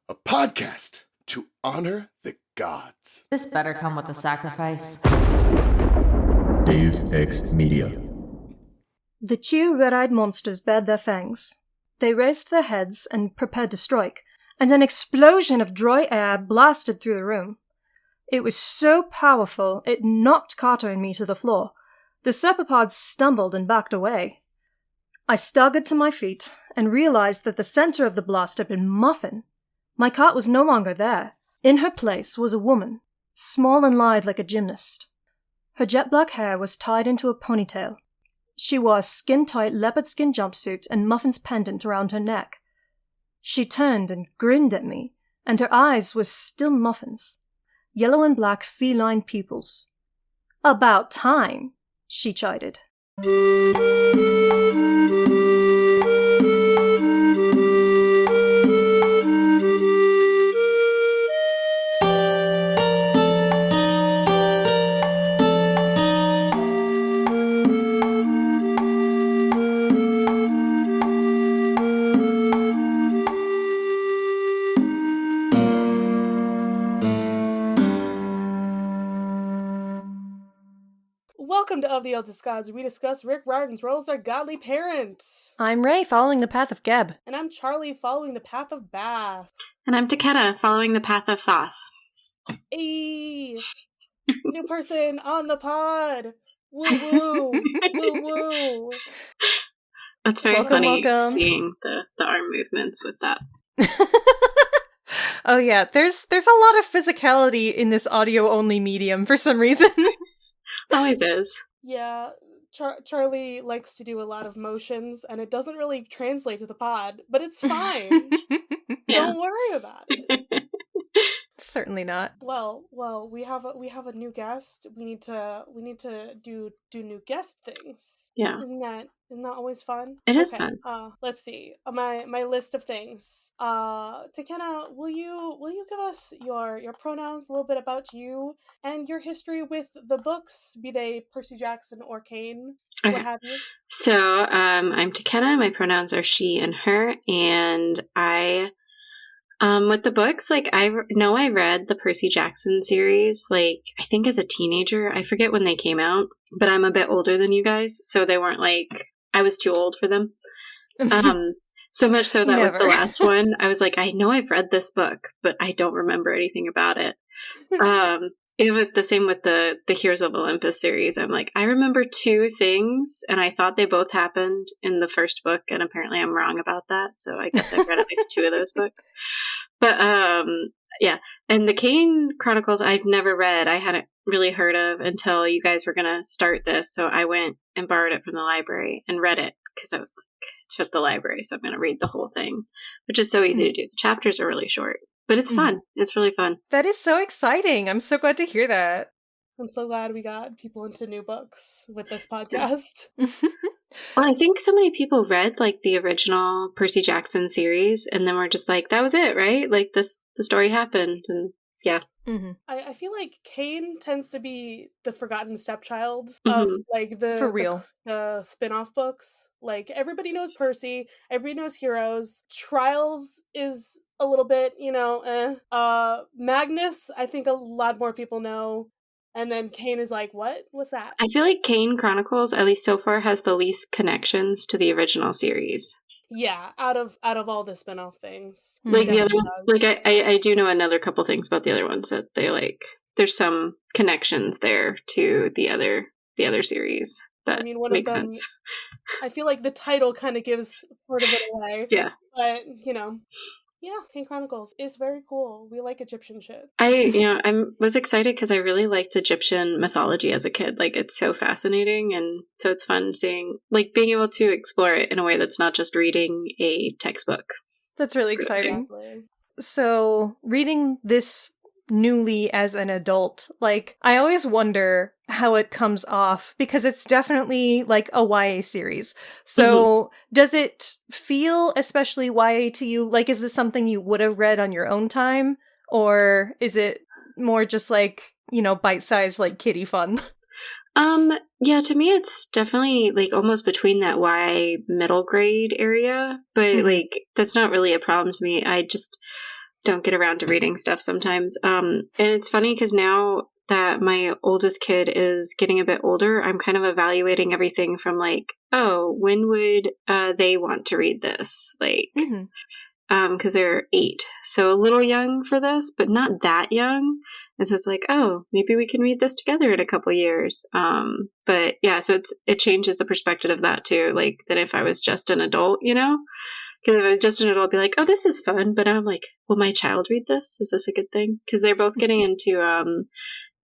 a podcast to honor the gods. This better come with a sacrifice. Dave X Media. The two red-eyed monsters bared their fangs. They raised their heads and prepared to strike, and an explosion of dry air blasted through the room. It was so powerful, it knocked Carter and me to the floor. The serpopods stumbled and backed away. I staggered to my feet and realized that the center of the blast had been Muffin. My cart was no longer there. In her place was a woman, small and lithe like a gymnast. Her jet black hair was tied into a ponytail. She wore a skin-tight leopard skin jumpsuit and Muffin's pendant around her neck. She turned and grinned at me, and her eyes were still Muffin's. Yellow and black feline pupils. "About time," she chided. Welcome to Of the Eldest Gods, where we discuss Rick Riordan's role as our godly parent. I'm Raye, following the path of Geb. And I'm Charlie, following the path of Bast. And I'm Takenna, following the path of Thoth. Ayy! New person on the pod! Woo-woo! Woo-woo! That's very Welcome, funny welcome. seeing the arm movements with that. Oh yeah, there's a lot of physicality in this audio-only medium for some reason. Always is. Yeah, Charlie likes to do a lot of motions, and it doesn't really translate to the pod, but it's fine. Yeah. Don't worry about it. Certainly not. Well, we have a new guest. We need to do new guest things. Yeah. Isn't that always fun? It is Okay, fun. Let's see. My list of things. Takenna, will you give us your pronouns, a little bit about you and your history with the books, be they Percy Jackson or Kane, Okay. what have you? So, I'm Takenna. My pronouns are she and her, and I with the books, like, I know I read the Percy Jackson series, like, I think as a teenager. I forget when they came out, but I'm a bit older than you guys, so they weren't like, I was too old for them. So much so that Never. with the last one, I was like, I know I've read this book, but I don't remember anything about it. It was the same with the Heroes of Olympus series. I'm like, I remember two things, and I thought they both happened in the first book, and apparently I'm wrong about that, so I guess I've read at least two of those books. But, yeah. And the Kane Chronicles I've never read. I hadn't really heard of until you guys were going to start this, so I went and borrowed it from the library and read it, because I was like, it's at the library, so I'm going to read the whole thing, which is so easy to do. The chapters are really short. But it's fun. It's really fun. That is so exciting. I'm so glad to hear that. I'm so glad we got people into new books with this podcast. Well, I think so many people read, like, the original Percy Jackson series, and then were just like, that was it, right? Like, the story happened, and yeah. Mm-hmm. I feel like Kane tends to be the forgotten stepchild of, like, For real. the spin-off books. Like, everybody knows Percy, everybody knows Heroes. Trials is a little bit, Magnus, I think a lot more people know. And then Kane is like, what? What's that? I feel like Kane Chronicles, at least so far, has the least connections to the original series. Yeah, out of all the spin-off things. Like, the Yeah, other one, like, I do know another couple things about the other ones that they, like, there's some connections there to the other series. That one makes of them, sense. I feel like the title kind of gives part of it away. Yeah. But, yeah, Kane Chronicles is very cool. We like Egyptian shit. I was excited because I really liked Egyptian mythology as a kid. Like, it's so fascinating, and so it's fun seeing, like, being able to explore it in a way that's not just reading a textbook. That's really exciting. Exactly. So, reading this newly as an adult, like, I always wonder how it comes off, because it's definitely like a YA series. So does it feel especially YA to you? Like, is this something you would have read on your own time? Or is it more just like, bite-sized, like, kiddie fun? Yeah, to me it's definitely like almost between that Y middle grade area, but like that's not really a problem to me. don't get around to reading stuff sometimes. And it's funny because now that my oldest kid is getting a bit older, I'm kind of evaluating everything from like, oh, when would they want to read this? Like, because they're 8, so a little young for this, but not that young. And so it's like, oh, maybe we can read this together in a couple years. But yeah, so it changes the perspective of that too. Like, than if I was just an adult, you know? Because if I was just an adult, I'd be like, oh, this is fun. But I'm like, will my child read this? Is this a good thing? Because they're both getting into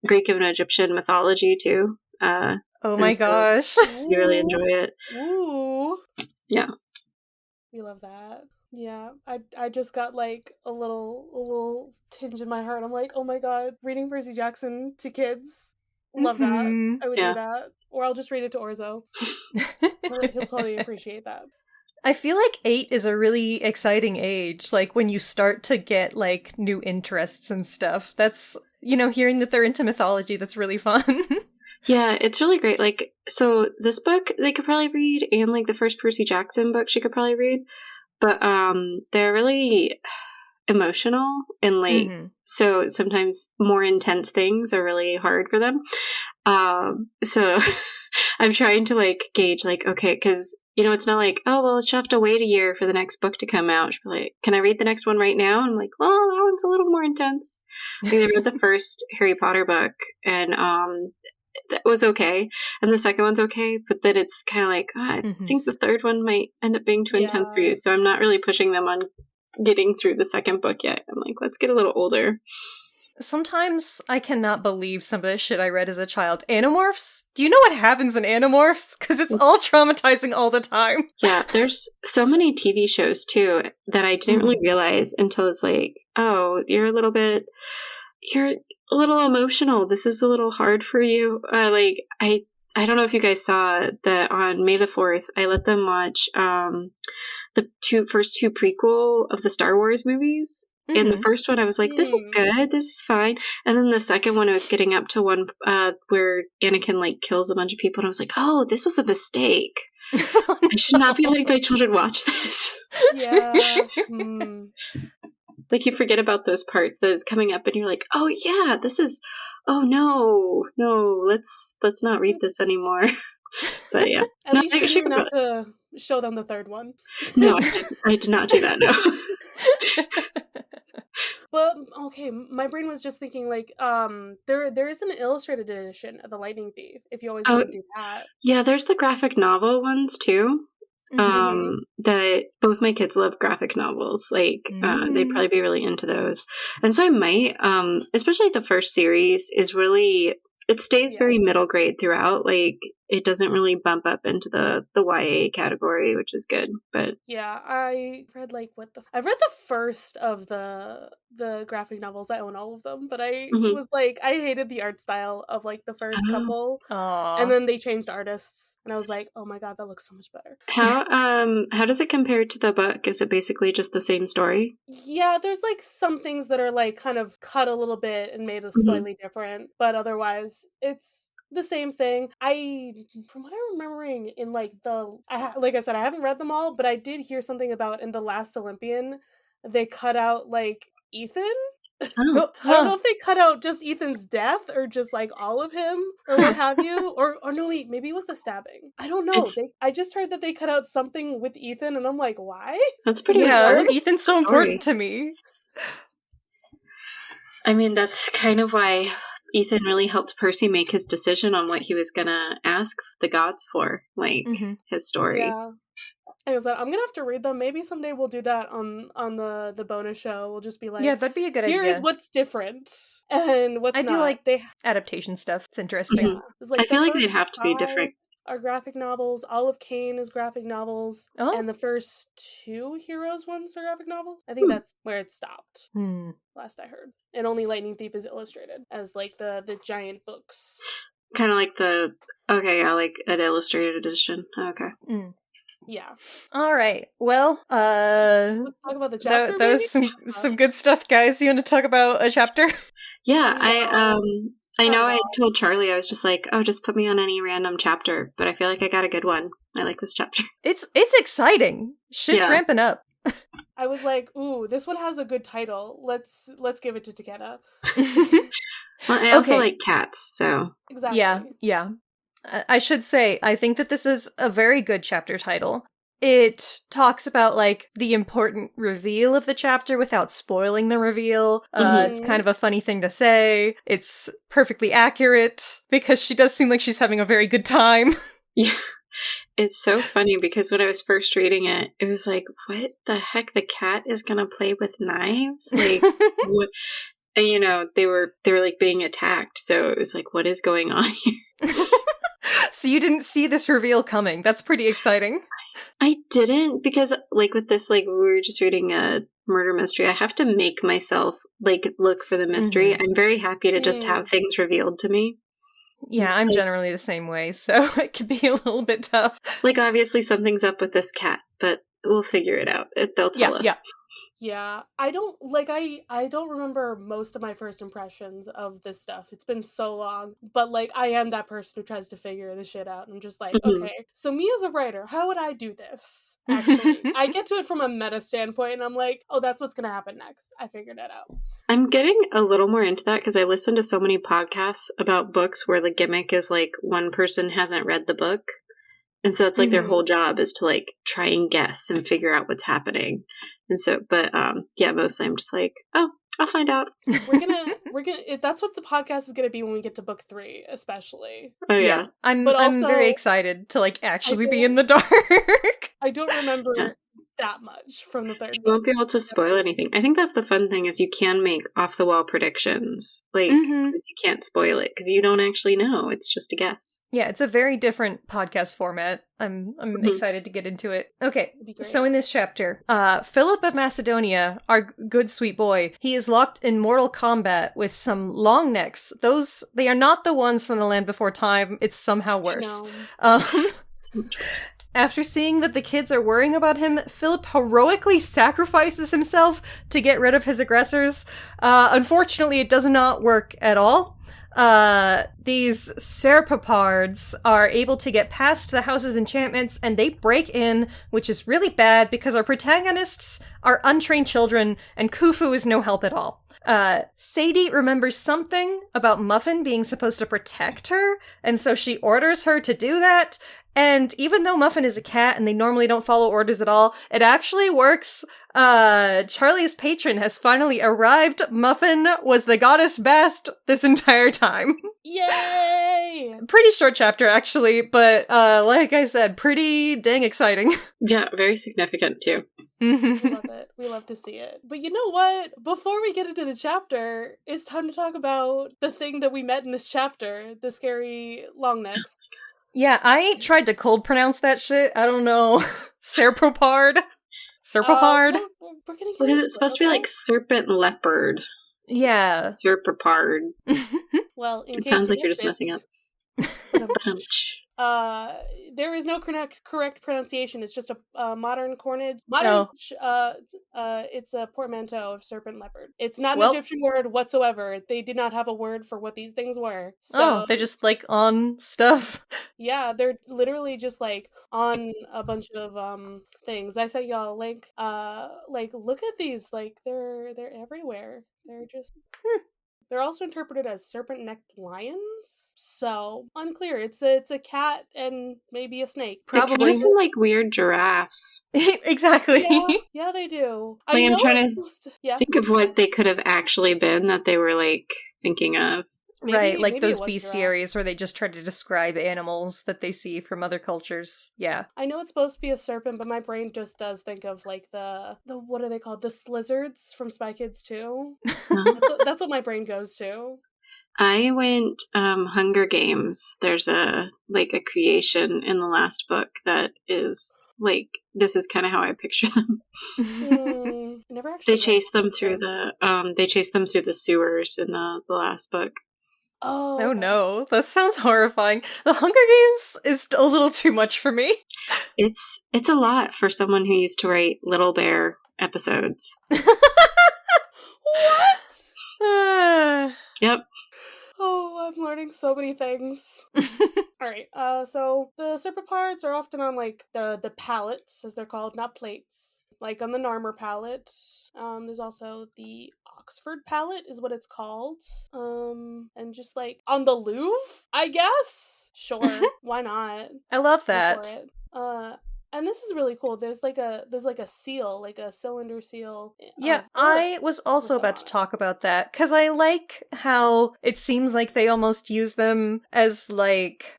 Greek and Egyptian mythology too. Oh my gosh. You really enjoy it. Ooh. Yeah. We love that. Yeah. I just got like a little tinge in my heart. I'm like, oh my god, reading Percy Jackson to kids. Love that. I would do that. Or I'll just read it to Orzo. He'll totally appreciate that. I feel like 8 is a really exciting age, like when you start to get like new interests and stuff. That's, you know, hearing that they're into mythology, that's really fun. Yeah, it's really great. Like, so this book they could probably read, and like the first Percy Jackson book she could probably read, but they're really emotional and like so sometimes more intense things are really hard for them. So I'm trying to like gauge like, okay, because you know, it's not like, oh, well, she'll have to wait a year for the next book to come out. She'll be like, can I read the next one right now? And I'm like, well, that one's a little more intense. I think they read the first Harry Potter book, and that was okay. And the second one's okay, but then it's kind of like, I think the third one might end up being too intense for you. So I'm not really pushing them on getting through the second book yet. I'm like, let's get a little older. Sometimes I cannot believe some of the shit I read as a child. Animorphs? Do you know what happens in Animorphs? Because it's all traumatizing all the time. Yeah, there's so many TV shows, too, that I didn't really realize until it's like, oh, you're a little emotional. This is a little hard for you. Like, I don't know if you guys saw that on May the 4th, I let them watch the first two prequel of the Star Wars movies. In the first one, I was like, this is good, this is fine. And then the second one, I was getting up to one where Anakin, like, kills a bunch of people, and I was like, oh, this was a mistake. I should not be letting my children watch this. Yeah. Like, you forget about those parts that is coming up, and you're like, oh, yeah, this is, oh, no, let's not read this anymore. But, yeah. At least you didn't have to show them the third one. No, I did not do that, no. But okay, my brain was just thinking like, there is an illustrated edition of The Lightning Thief. If you always want to do that, yeah, there's the graphic novel ones too. That both my kids love graphic novels. Like, they'd probably be really into those, and so I might. Especially the first series is really. It stays very middle grade throughout. Like, it doesn't really bump up into the YA category, which is good. But yeah, I read like I've read the first of the graphic novels. I own all of them, but I was like, I hated the art style of like the first couple, and then they changed artists, and I was like, oh my god, that looks so much better. How does it compare to the book? Is it basically just the same story? Yeah, there's like some things that are like kind of cut a little bit and made slightly different, but otherwise it's the same thing. From what I'm remembering in like like I said, I haven't read them all, but I did hear something about in The Last Olympian, they cut out like Ethan. I don't know if they cut out just Ethan's death or just like all of him or what have you, or no, wait, maybe it was the stabbing. I don't know. I just heard that they cut out something with Ethan, and I'm like, why? That's pretty weird. Ethan's so important to me. I mean, that's kind of why Ethan really helped Percy make his decision on what he was gonna ask the gods for, like his story. Yeah. I was like, I'm gonna have to read them. Maybe someday we'll do that on the bonus show. We'll just be like, yeah, that'd be a good idea. Here's what's different and what's not. I do like adaptation stuff. It's interesting. Yeah. Like I feel like they'd have to be different. Are graphic novels. Olive Kane is graphic novels, and the first 2 Heroes ones are graphic novels. I think that's where it stopped. Last I heard, and only Lightning Thief is illustrated as like the giant books. Kind of like like an illustrated edition. Okay. Yeah. All right. Well, let's talk about the chapter. That was some good stuff, guys. You want to talk about a chapter? Yeah, I know I told Charlie, I was just like, oh, just put me on any random chapter, but I feel like I got a good one. I like this chapter. It's exciting. Shit's ramping up. I was like, ooh, this one has a good title. Let's give it to Takenna. Well, I also Okay. like cats, so Exactly. Yeah. I should say, I think that this is a very good chapter title. It talks about, like, the important reveal of the chapter without spoiling the reveal. It's kind of a funny thing to say. It's perfectly accurate, because she does seem like she's having a very good time. yeah. It's so funny because when I was first reading it, it was like, what the heck? The cat is gonna play with knives? Like, what? And, you know, they were like being attacked, so it was like, what is going on here? So you didn't see this reveal coming. That's pretty exciting. I didn't, because like with this, like we were just reading a murder mystery. I have to make myself like look for the mystery. I'm very happy to just have things revealed to me. Yeah, I'm generally the same way, so it can be a little bit tough. Like, obviously something's up with this cat, but we'll figure it out. They'll tell us. Yeah, I don't remember most of my first impressions of this stuff. It's been so long. But, like, I am that person who tries to figure this shit out. I'm just like, okay, so me as a writer, how would I do this? Actually, I get to it from a meta standpoint, and I'm like, oh, that's what's gonna happen next. I figured it out. I'm getting a little more into that because I listen to so many podcasts about books where the gimmick is, like, one person hasn't read the book. And so it's like their whole job is to, like, try and guess and figure out what's happening. And so, but, yeah, mostly I'm just like, oh, I'll find out. We're gonna, that's what the podcast is gonna be when we get to book 3, especially. Oh, yeah. I'm very excited to, like, actually be in the dark. I don't remember that much from the third You won't be able to spoil anything. I think that's the fun thing, is you can make off-the-wall predictions. Like, because you can't spoil it, because you don't actually know. It's just a guess. Yeah, it's a very different podcast format. I'm excited to get into it. Okay, so in this chapter, Philip of Macedonia, our good sweet boy, he is locked in mortal combat with some long necks. They are not the ones from the Land Before Time. It's somehow worse. No. After seeing that the kids are worrying about him, Philip heroically sacrifices himself to get rid of his aggressors. Unfortunately, it does not work at all. These Serpapards are able to get past the house's enchantments, and they break in, which is really bad because our protagonists are untrained children, and Khufu is no help at all. Sadie remembers something about Muffin being supposed to protect her, and so she orders her to do that. And even though Muffin is a cat and they normally don't follow orders at all, it actually works. Charlie's patron has finally arrived. Muffin was the goddess Bast this entire time. Yay! Pretty short chapter, actually, but like I said, pretty dang exciting. Yeah, very significant, too. We love it. We love to see it. But you know what? Before we get into the chapter, it's time to talk about the thing that we met in this chapter, the scary long necks. Yeah, I tried to cold pronounce that shit. I don't know. Serpopard? Serpopard? We're gonna get because it's supposed to be like serpent leopard. Yeah. Serpopard. Well, it sounds like you're just messing up. There is no correct pronunciation. It's just a modern coinage. It's a portmanteau of serpent leopard. It's not an Egyptian word whatsoever. They did not have a word for what these things were. So, they're just like on stuff. Yeah, they're literally just like on a bunch of things. I sent y'all a link. Like look at these. Like they're everywhere. They're just. They're also interpreted as serpent-necked lions, so unclear. It's a cat and maybe a snake. Probably some like weird giraffes. Exactly. Yeah, they do. I'm trying to think of what they could have actually been that they were like thinking of. Right, like those bestiaries where they just try to describe animals that they see from other cultures. Yeah. I know it's supposed to be a serpent, but my brain just does think of like the what are they called? The slizzards from Spy Kids 2. That's what my brain goes to. I went Hunger Games. There's a creation in the last book that is like, this is kind of how I picture them. Never actually. They chase them through the sewers in the last book. Oh no, that sounds horrifying. The Hunger Games is a little too much for me. It's a lot for someone who used to write Little Bear episodes. What? Yep. Oh, I'm learning so many things. Alright, so the serpopards are often on like the pallets, as they're called, not plates. like on the Narmer palette. There's also the Oxford palette is what it's called. And just like on the Louvre, I guess. Sure, why not? I love Go that. for it. And this is really cool. There's like a seal, like a cylinder seal. Yeah, of I Earth was also with them about to on it. talk about that, because I like how it seems like they almost use them as, like,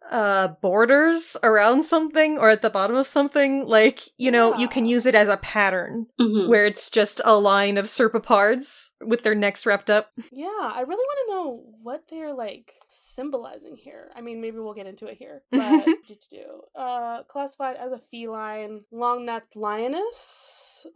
borders around something, or at the bottom of something. Like, you know, you can Yeah. use it as a pattern, Mhm. where it's just a line of serpopards with their necks wrapped up. Yeah, I really want to know what they're like symbolizing here. I mean, maybe we'll get into it here, but classified as a feline, long-necked lioness.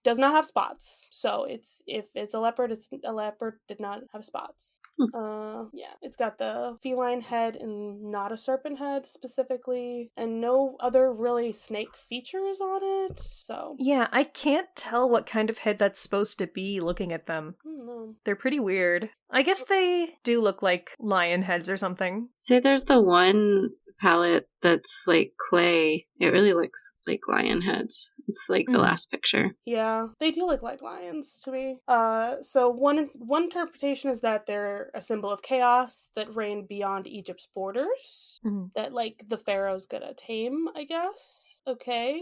Does not have spots. So if it's a leopard, it's a leopard did not have spots. Yeah, it's got the feline head and not a serpent head specifically, and no other really snake features on it. So Yeah, I can't tell what kind of head that's supposed to be looking at them. I don't know. They're pretty weird. I guess they do look like lion heads or something. Say there's the one palette that's like clay. It really looks like lion heads. It's like the last picture. Yeah, they do look like lions to me. So one interpretation is that they're a symbol of chaos that reigned beyond Egypt's borders. That like the pharaoh's gonna tame, I guess. Okay.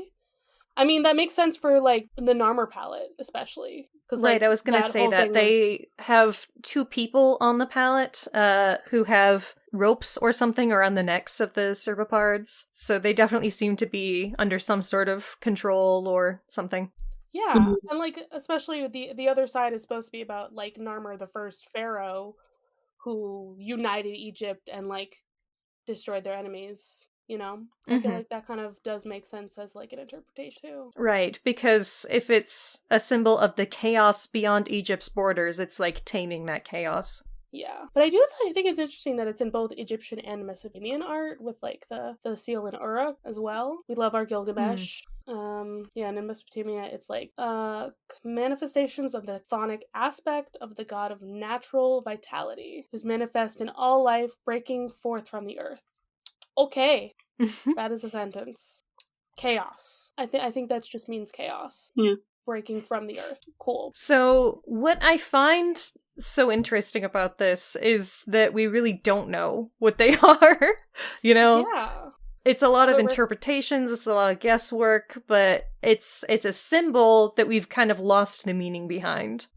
I mean, that makes sense for like the Narmer palette, especially. Right, like, I was gonna say whole that thing they have two people on the palette who have ropes or something around the necks of the serpopards, so they definitely seem to be under some sort of control or something. Yeah, Mhm. and like especially the other side is supposed to be about like Narmer, the first pharaoh, who united Egypt and like destroyed their enemies. You know, I feel like that kind of does make sense as like an interpretation too. Right, because if it's a symbol of the chaos beyond Egypt's borders, it's like taming that chaos. Yeah, but I do think it's interesting that it's in both Egyptian and Macedonian art with like the seal in Uruk as well. We love our Gilgamesh. Yeah, and in Mesopotamia, it's like manifestations of the chthonic aspect of the god of natural vitality, who's manifest in all life, breaking forth from the earth. Okay, that is a sentence. Chaos. I think that just means chaos. Yeah. Breaking from the earth. Cool. So, what I find so interesting about this is that we really don't know what they are. You know? Yeah. It's a lot of But interpretations, it's a lot of guesswork, but it's a symbol that we've kind of lost the meaning behind.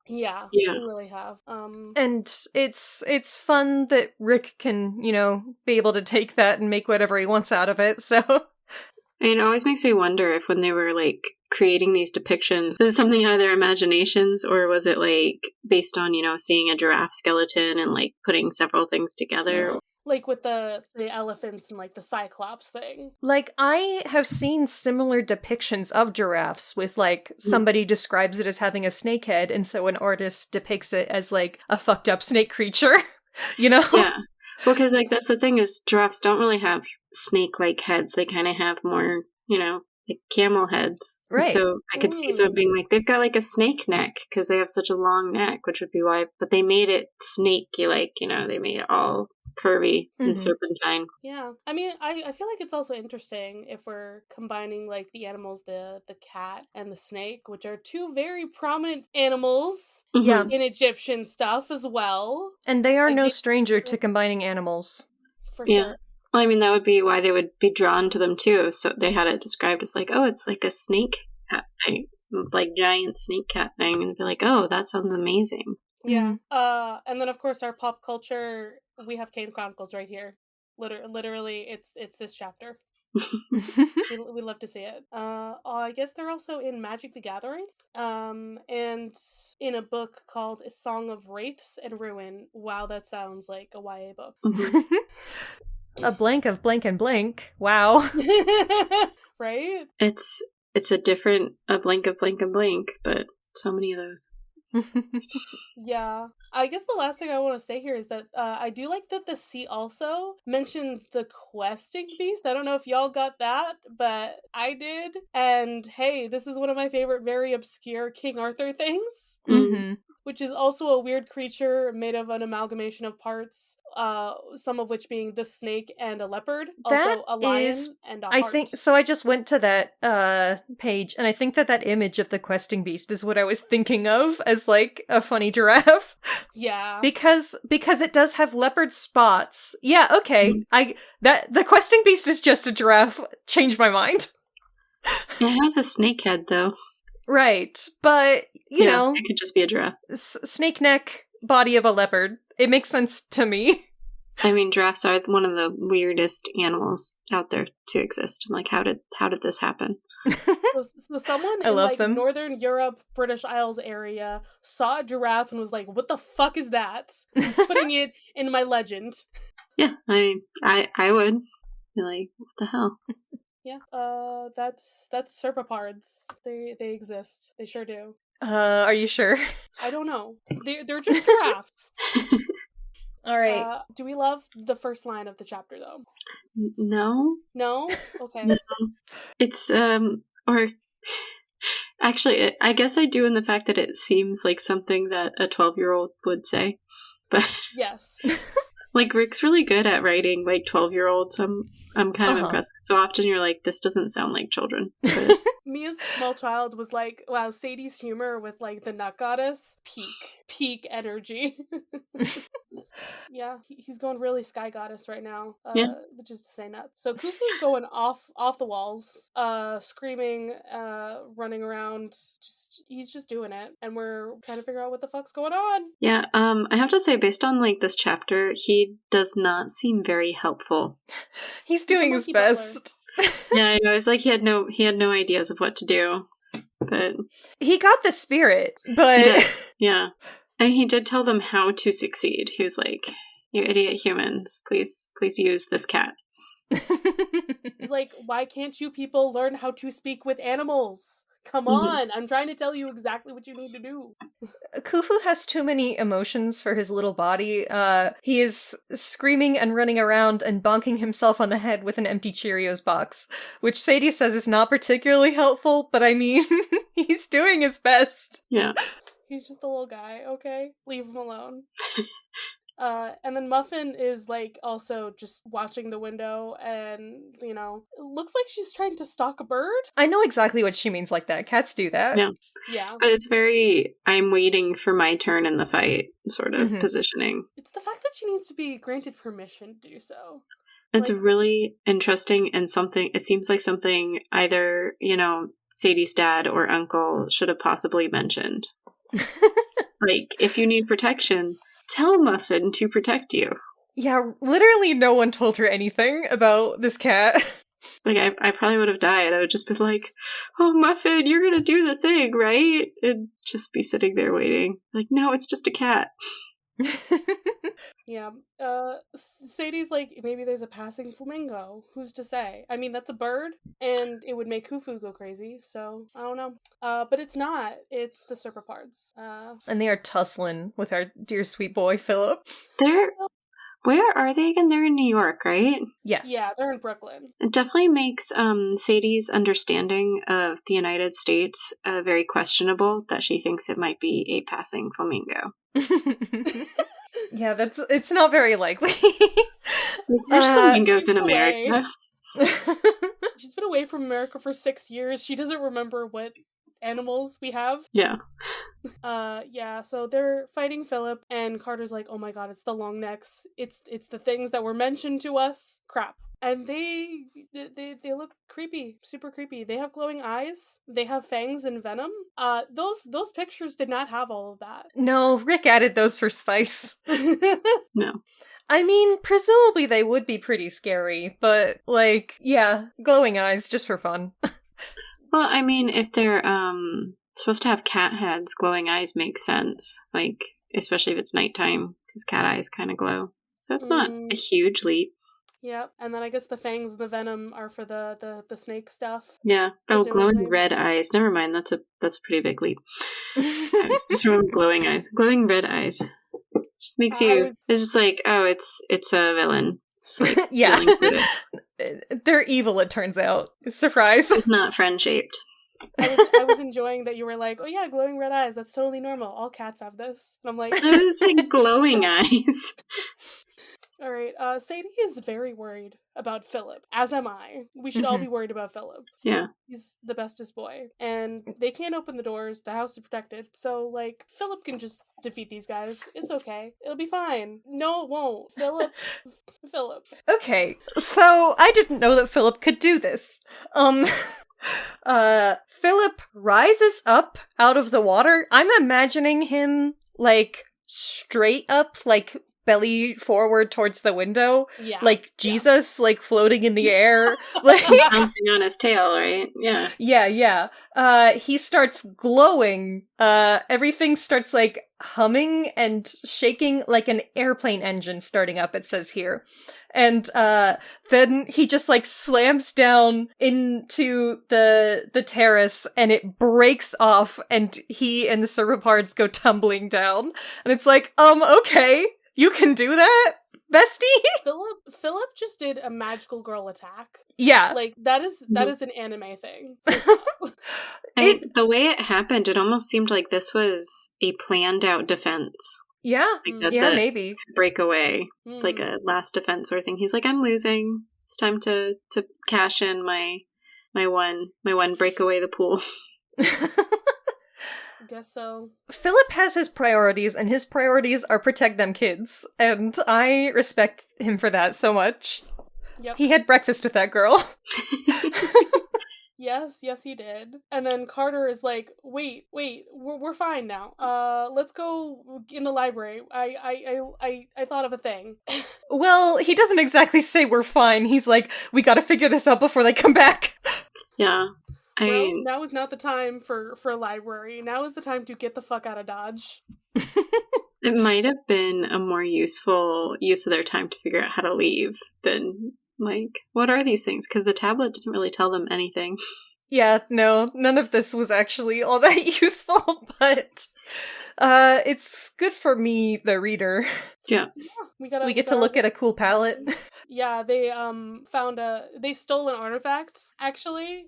Yeah, Yeah. we really have. And it's fun that Rick can, you know, be able to take that and make whatever he wants out of it, so... I mean, it always makes me wonder if when they were like creating these depictions, was it something out of their imaginations, or was it like based on, you know, seeing a giraffe skeleton and like putting several things together? Like with the elephants and like the Cyclops thing. Like, I have seen similar depictions of giraffes with, like, somebody describes it as having a snake head, and so an artist depicts it as, like, a fucked up snake creature, you know? Yeah. Well, because like that's the thing is giraffes don't really have snake-like heads. They kind of have more, you know, like camel heads. And Right. so I could see someone being like, they've got like a snake neck because they have such a long neck, which would be why. But they made it snaky, like, you know, they made it all curvy and serpentine. Yeah. I mean, I feel like it's also interesting if we're combining like the animals, the cat and the snake, which are two very prominent animals Yeah. in Egyptian stuff as well. And they are Like, no they- stranger to combining animals. For Yeah. sure. Well, I mean, that would be why they would be drawn to them too. So they had it described as like, oh, it's like a snake cat thing, like giant snake cat thing, and be like, oh, that sounds amazing. Yeah. And then of course our pop culture, we have Kane Chronicles right here. Literally, it's this chapter. We love to see it. I guess they're also in Magic the Gathering, and in a book called A Song of Wraiths and Ruin. Wow, that sounds like a YA book. A blank of blank and blank. Wow. Right? It's a different a blank of blank and blank, but so many of those. Yeah. I guess the last thing I want to say here is that I do like that the sea also mentions the questing beast. I don't know if y'all got that, but I did. And hey, this is one of my favorite very obscure King Arthur things. Mm-hmm. Which is also a weird creature made of an amalgamation of parts, some of which being the snake and a leopard, also a lion and a I hart. think so. I just went to that page, and I think that image of the questing beast is what I was thinking of as like a funny giraffe. Yeah, because it does have leopard spots. Yeah, okay. The questing beast is just a giraffe. Changed my mind. It has a snake head, though. Right, but you know, it could just be a giraffe. Snake neck, body of a leopard. It makes sense to me. I mean, giraffes are one of the weirdest animals out there to exist. I'm like, how did this happen? So someone I in love like them. Northern Europe, British Isles area saw a giraffe and was like, "What the fuck is that?" I'm putting it in my legend. Yeah, I mean, I would be like, what the hell? Yeah, that's serpopards. They exist. They sure do. Are you sure? I don't know. They're just giraffes. All right. Do we love the first line of the chapter though? No. No? Okay. No. It's or actually, I guess I do in the fact that it seems like something that a 12-year-old would say, but yes. Like, Rick's really good at writing, like, 12-year-olds. I'm kind of impressed. So often you're like, this doesn't sound like children. But Me as a small child was like, wow, Sadie's humor with, like, the nut goddess, peak energy. Yeah, he's going really sky goddess right now, which is to say nuts. So Khufu's going off the walls, screaming, running around, he's just doing it, and we're trying to figure out what the fuck's going on. Yeah, I have to say, based on, like, this chapter, he does not seem very helpful. He's doing his best. Yeah, I know. It's like he had no ideas of what to do, but he got the spirit, but yeah. And he did tell them how to succeed. He was like, "You idiot humans, please use this cat." He's like, "Why can't you people learn how to speak with animals? Come on, I'm trying to tell you exactly what you need to do." Khufu has too many emotions for his little body. He is screaming and running around and bonking himself on the head with an empty Cheerios box, which Sadie says is not particularly helpful, but I mean, he's doing his best. Yeah. He's just a little guy, okay? Leave him alone. And then Muffin is, like, also just watching the window and, you know, it looks like she's trying to stalk a bird. I know exactly what she means like that. Cats do that. Yeah. But it's very, I'm waiting for my turn in the fight sort of positioning. It's the fact that she needs to be granted permission to do so. It's really interesting and it seems like something either, you know, Sadie's dad or uncle should have possibly mentioned. Like, if you need protection, tell Muffin to protect you. Yeah, literally no one told her anything about this cat. Like, I probably would have died. I would just be like, "Oh, Muffin, you're gonna do the thing, right?" And just be sitting there waiting. Like, no, it's just a cat. Yeah. Sadie's like, maybe there's a passing flamingo. Who's to say? I mean, that's a bird, and it would make Khufu go crazy, so I don't know. But it's not. It's the serpopards. And they are tussling with our dear sweet boy, Philip. Where are they again? They're in New York, right? Yes. Yeah, they're in Brooklyn. It definitely makes Sadie's understanding of the United States very questionable, that she thinks it might be a passing flamingo. Yeah, it's not very likely. There's flamingos in America. She's been away from America for 6 years. She doesn't remember what animals we have. Yeah. Yeah, so they're fighting Philip, and Carter's like, "Oh my god, it's the long necks. It's the things that were mentioned to us." Crap. And they look creepy, super creepy. They have glowing eyes. They have fangs and venom. Those pictures did not have all of that. No, Rick added those for spice. No. I mean, presumably they would be pretty scary, but, like, yeah, glowing eyes just for fun. Well, I mean, if they're supposed to have cat heads, glowing eyes makes sense. Like, especially if it's nighttime, because cat eyes kind of glow. So it's not a huge leap. Yeah, and then I guess the fangs and the venom are for the snake stuff. Yeah. Oh, glowing red eyes. Never mind. That's a pretty big leap. I just remember glowing eyes. Glowing red eyes. Just makes I you. was- It's just like, oh, it's a villain. It's like Yeah. feeling included. They're evil, it turns out. Surprise. It's not friend shaped. I was enjoying that you were like, oh yeah, glowing red eyes. That's totally normal. All cats have this. And I'm like, I was like glowing eyes. all right. Sadie is very worried about Philip, as am I. We should all be worried about Philip. Yeah. He's the bestest boy, and they can't open the doors. The house is protected, so like Philip can just defeat these guys. It's okay. It'll be fine. No, it won't. Philip. Okay, so I didn't know that Philip could do this. Philip rises up out of the water. I'm imagining him, like, straight up, like, belly forward towards the window. Yeah. Like Jesus, like, floating in the air. Like, Bouncing on his tail, right? Yeah. yeah. He starts glowing. Everything starts, like, humming and shaking like an airplane engine starting up, it says here. And then he just like slams down into the terrace and it breaks off and he and the serpopards go tumbling down. And it's like, okay, you can do that, bestie? Philip just did a magical girl attack. Yeah. Like that is an anime thing. The way it happened, it almost seemed like this was a planned out defense. Yeah. Like that Yeah, the maybe. breakaway, like a last defense sort of thing. He's like, I'm losing. It's time to cash in my one break away the pool. I guess so. Philip has his priorities, and his priorities are protect them kids, and I respect him for that so much. Yep. He had breakfast with that girl. Yes, he did. And then Carter is like, wait, we're fine now. Let's go in the library. I thought of a thing. Well, he doesn't exactly say we're fine. He's like, we gotta figure this out before they come back. Yeah. Well, now is not the time for a library. Now is the time to get the fuck out of Dodge. It might have been a more useful use of their time to figure out how to leave than, like, what are these things? Because the tablet didn't really tell them anything. Yeah, no, none of this was actually all that useful, but it's good for me, the reader. Yeah. We get to look at a cool palette. Yeah, they they stole an artifact, actually.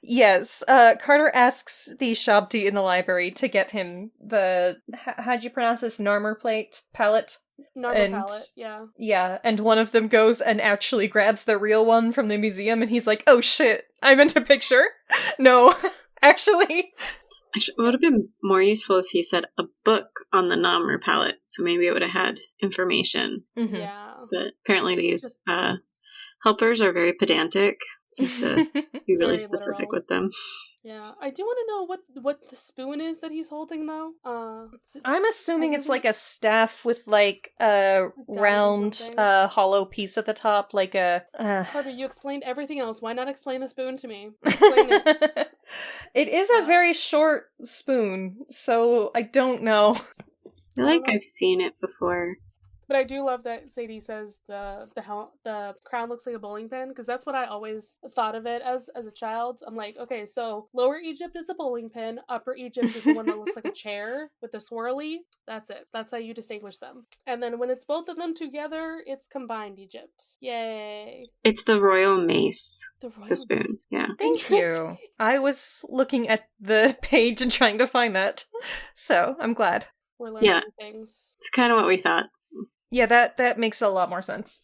Yes, Carter asks the Shabti in the library to get him the, how'd you pronounce this, Narmer plate? Palette? Narmer palette, yeah. Yeah, and one of them goes and actually grabs the real one from the museum, and he's like, oh shit, I meant a picture. No, actually. What would have been more useful is he said a book on the Namur palette, so maybe it would have had information. Mm-hmm. Yeah. But apparently these helpers are very pedantic. You have to be really Very specific literal. with them. Yeah, I do want to know what the spoon is that he's holding, though. I'm assuming it's like a staff with like a round, something. hollow piece at the top, like a. Carter, you explained everything else. Why not explain the spoon to me? Explain it. It is a very short spoon, so I don't know. I feel like I've seen it before. But I do love that Sadie says the crown looks like a bowling pin, because that's what I always thought of it as a child. I'm like, okay, so Lower Egypt is a bowling pin, Upper Egypt is the one that looks like a chair with the swirly. That's it. That's how you distinguish them. And then when it's both of them together, it's combined Egypt. Yay. It's the royal mace, The the spoon. Yeah. Thank you. I was looking at the page and trying to find that, so I'm glad. We're learning Yeah. things. It's kind of what we thought. Yeah, that makes a lot more sense.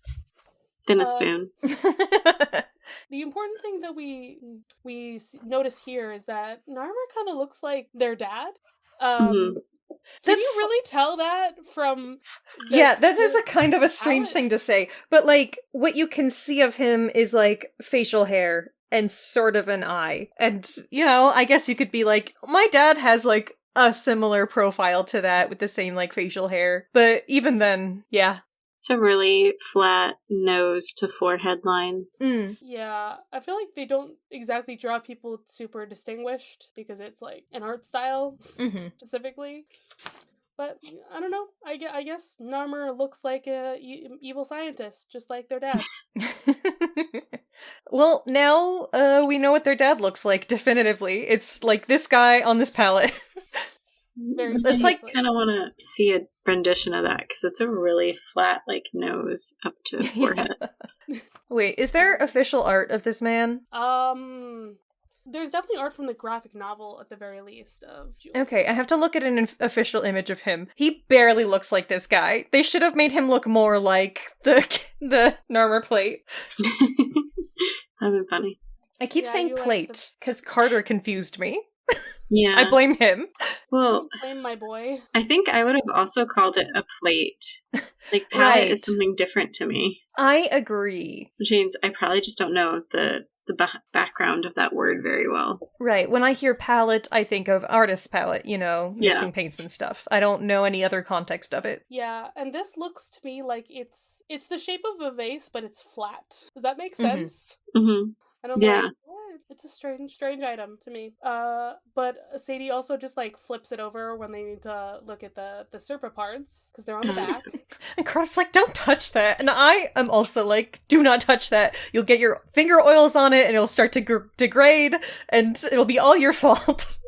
Than a spoon. The important thing that we notice here is that Narmer kind of looks like their dad. Can you really tell that from? Yeah, that is a kind of a strange thing to say. But, like, what you can see of him is, like, facial hair and sort of an eye. And, you know, I guess you could be like, my dad has, like, a similar profile to that with the same, like, facial hair. But even then, yeah. It's a really flat nose to forehead line. Yeah, I feel like they don't exactly draw people super distinguished because it's like an art style specifically. But I don't know. I guess Narmer looks like a evil scientist, just like their dad. Well, now we know what their dad looks like, definitively. It's like this guy on this palette. very It's like- I kind of want to see a rendition of that because it's a really flat, like, nose up to forehead. Wait, is there official art of this man? There's definitely art from the graphic novel at the very least of Julius. Okay, I have to look at an official image of him. He barely looks like this guy. They should have made him look more like the Narmer plate. That'd be funny. I keep Yeah, saying you like plate because Carter confused me. Yeah. I blame him. Well, Blame my boy. I think I would have also called it a plate. Like, palette Right. is something different to me. I agree. Which means I probably just don't know the background of that word very well. Right. When I hear palette, I think of artist palette, Yeah. mixing paints and stuff. I don't know any other context of it. Yeah, and this looks to me like it's the shape of a vase, but it's flat. Does that make Mhm. sense? Mm-hmm. And I'm Yeah. like, what? It's a strange item to me. But Sadie also just like flips it over when they need to look at the Serpa parts because they're on the back. And Carter's like, don't touch that. And I am also like, do not touch that. You'll get your finger oils on it and it'll start to degrade and it'll be all your fault.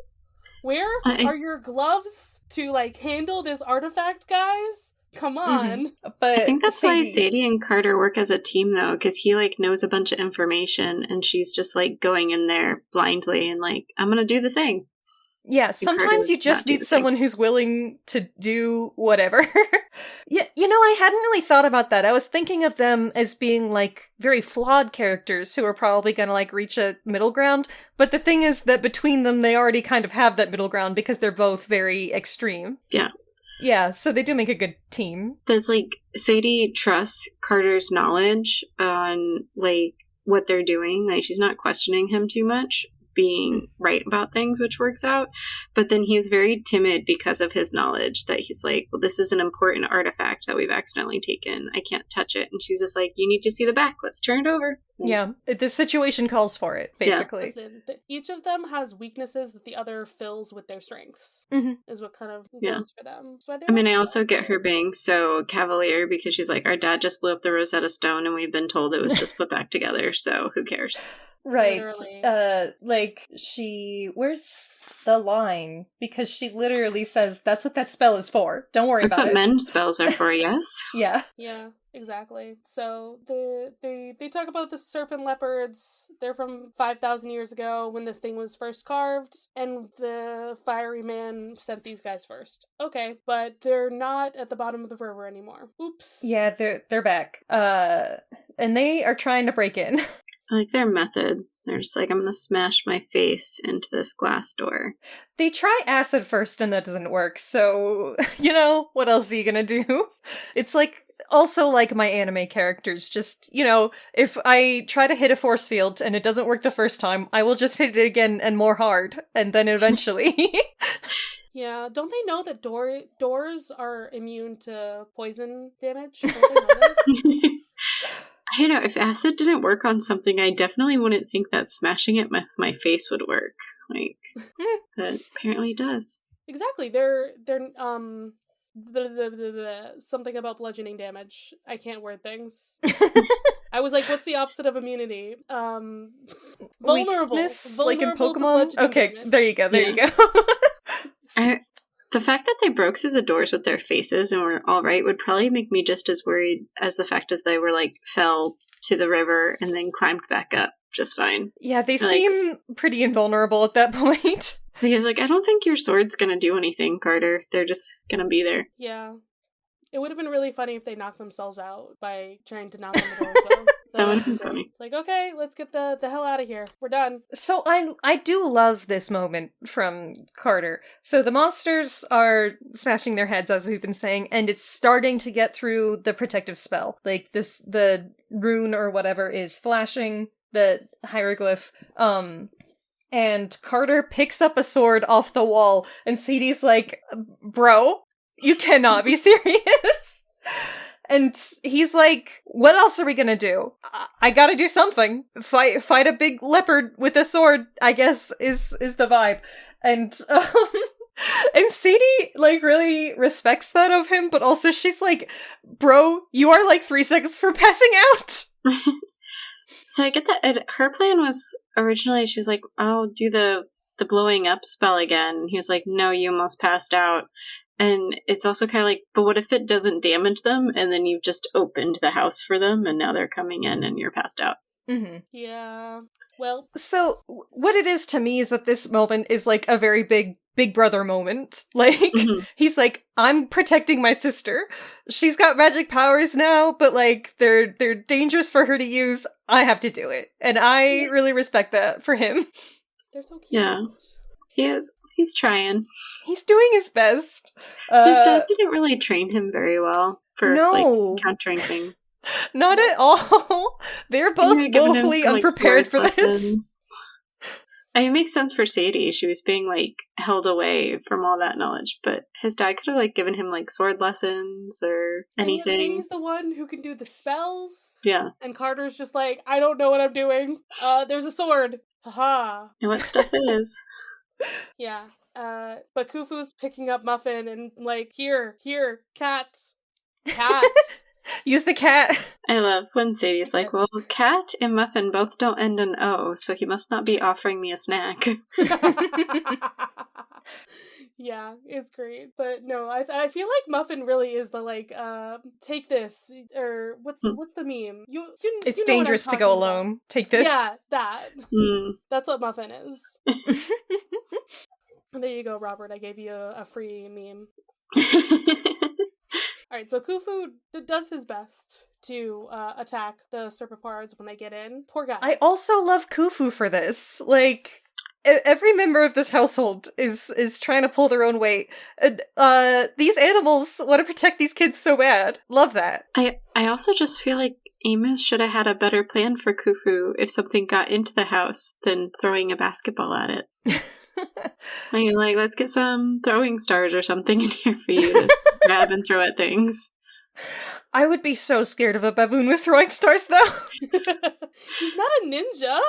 Where are your gloves to like handle this artifact, guys? Come on. But I think that's why Sadie and Carter work as a team, though, because he, like, knows a bunch of information, and she's just, like, going in there blindly and, like, I'm gonna do the thing. Yeah, sometimes you just need someone who's willing to do whatever. Yeah, I hadn't really thought about that. I was thinking of them as being, like, very flawed characters who are probably gonna, like, reach a middle ground. But the thing is that between them, they already kind of have that middle ground because they're both very extreme. Yeah. Yeah, so they do make a good team. There's, like, Sadie trusts Carter's knowledge on, like, what they're doing. Like, she's not questioning him too much, being right about things, which works out. But then he's very timid because of his knowledge that he's like, well, this is an important artifact that we've accidentally taken. I can't touch it. And she's just like, you need to see the back. Let's turn it over. Yeah, the situation calls for it, basically. Listen, each of them has weaknesses that the other fills with their strengths. Mhm. Is what kind of Yeah. goes for them. So I mean, I also get her being so cavalier because she's like, our dad just blew up the Rosetta Stone and we've been told it was just put back together, so who cares? Right. Literally. Where's the line? Because she literally says, that's what that spell is for. Don't worry That's about what it. men's spells are for, yes? Yeah. Yeah, exactly. So they talk about the serpent leopards. They're from 5,000 years ago when this thing was first carved, and the fiery man sent these guys first. Okay, but they're not at the bottom of the river anymore. Oops. Yeah, they're back. And they are trying to break in. I like their method. They're just like, I'm gonna smash my face into this glass door. They try acid first and that doesn't work, so, what else are you gonna do? It's like, also like my anime characters, just, if I try to hit a force field and it doesn't work the first time, I will just hit it again and more hard, and then eventually... Yeah, don't they know that doors are immune to poison damage? Don't they know this? I don't know, if acid didn't work on something, I definitely wouldn't think that smashing it with my face would work. Like, but apparently it does. Exactly. They're something about bludgeoning damage. I can't word things. I was like, what's the opposite of immunity? Vulnerable. Weakness, like in Vulnerable to Pokemon? bludgeoning Okay, damage. there you go. The fact that they broke through the doors with their faces and were all right would probably make me just as worried as the fact as they were like fell to the river and then climbed back up just fine. Yeah, they seem pretty invulnerable at that point. Because like, I don't think your sword's gonna do anything, Carter. They're just gonna be there. Yeah. It would have been really funny if they knocked themselves out by trying to knock on the doors, though. That would have been funny. Like, okay, let's get the hell out of here. We're done. So I do love this moment from Carter. So the monsters are smashing their heads, as we've been saying, and it's starting to get through the protective spell. Like the rune or whatever is flashing, the hieroglyph, and Carter picks up a sword off the wall, and Sadie's like, bro, you cannot be serious. And he's like, what else are we gonna do? I gotta do something. Fight a big leopard with a sword, I guess, is the vibe. And Sadie, like, really respects that of him, but also she's like, bro, you are like 3 seconds from passing out. So I get that her plan was originally, she was like, I'll do the the blowing up spell again. He was like, no, you almost passed out. And it's also kind of like, but what if it doesn't damage them? And then you've just opened the house for them, and now they're coming in and you're passed out. Mm-hmm. Yeah. Well, So what it is to me is that this moment is like a very big brother moment. Like, he's like, I'm protecting my sister. She's got magic powers now, but like, they're dangerous for her to use. I have to do it. And I really respect that for him. they're so cute. Yeah. He's trying. He's doing his best. His dad didn't really train him very well for No. like encountering things. Not at all. They're both They were giving him woefully some, like, unprepared for sword this. lessons. I mean, it makes sense for Sadie. She was being like held away from all that knowledge, but his dad could have like given him like sword lessons or anything. He's the one who can do the spells. Yeah. And Carter's just like, I don't know what I'm doing. There's a sword. Haha. And what stuff is. Yeah. But Khufu's picking up Muffin and like, here, cat. Use the cat. I love when Sadie's like, well, Cat and Muffin both don't end in O, so he must not be offering me a snack. Yeah, it's great. But no, I feel like Muffin really is the like, take this, or what's the meme? It's you know dangerous what to I'm go talking about. alone. Take this. Yeah, that. Mm. That's what Muffin is. There you go, Robert. I gave you a free meme. Alright, so Khufu does his best to attack the serpopards when they get in. Poor guy. I also love Khufu for this. Like, every member of this household is trying to pull their own weight. These animals want to protect these kids so bad. Love that. I also just feel like Amos should have had a better plan for Khufu if something got into the house than throwing a basketball at it. Like, let's get some throwing stars or something in here for you to grab and throw at things. I would be so scared of a baboon with throwing stars, though. He's not a ninja.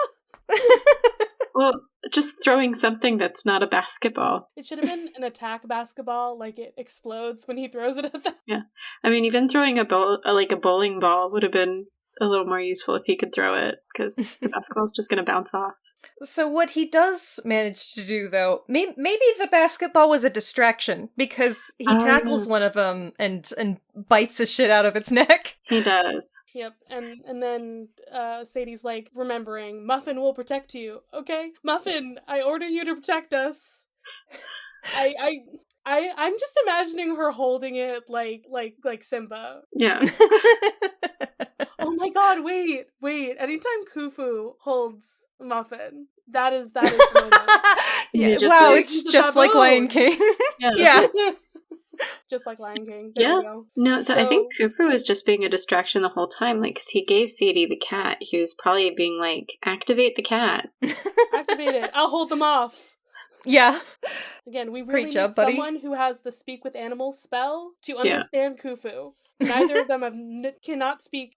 Well, just throwing something that's not a basketball. It should have been an attack basketball, like it explodes when he throws it at them. Yeah. I mean, even throwing a bowling ball would have been a little more useful if he could throw it, because the basketball's just going to bounce off. So what he does manage to do, though, maybe the basketball was a distraction, because he tackles one of them and bites the shit out of its neck. He does. Yep, and then Sadie's like, remembering, Muffin will protect you. Okay, Muffin, I order you to protect us. I'm just imagining her holding it like Simba. Yeah. Oh my god, wait. Anytime Khufu holds Muffin, that is the moment. Yeah, just wow, like, it's just like Lion King. Yeah. Just like Lion King. There we go. No, so I think Khufu was just being a distraction the whole time, like, because he gave Sadie the cat. He was probably being like, activate the cat. Activate it. I'll hold them off. Yeah. Again, we really Great job, need buddy. someone who has the speak with animals spell to understand Khufu. Neither of them cannot speak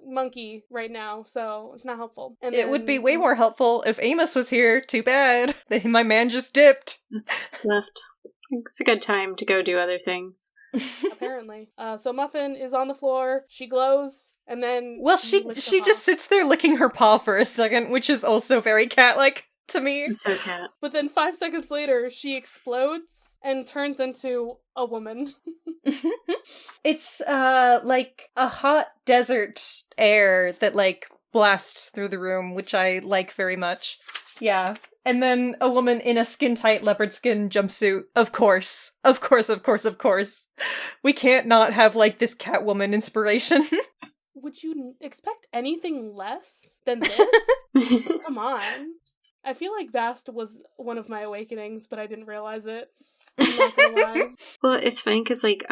monkey right now, so it's not helpful. And It would be way more helpful if Amos was here. Too bad. My man just dipped. Just left. It's a good time to go do other things. Apparently. So Muffin is on the floor. She glows, and then Well, she just sits there licking her paw for a second, which is also very cat-like to me. It's so cat. But then 5 seconds later, she explodes and turns into a woman. It's like a hot desert air that like blasts through the room, which I like very much. Yeah. And then a woman in a skin-tight leopard skin jumpsuit. Of course. We can't not have like this Catwoman inspiration. Would you expect anything less than this? Come on. I feel like Bast was one of my awakenings, but I didn't realize it. I'm not gonna lie. Well, it's funny because, like,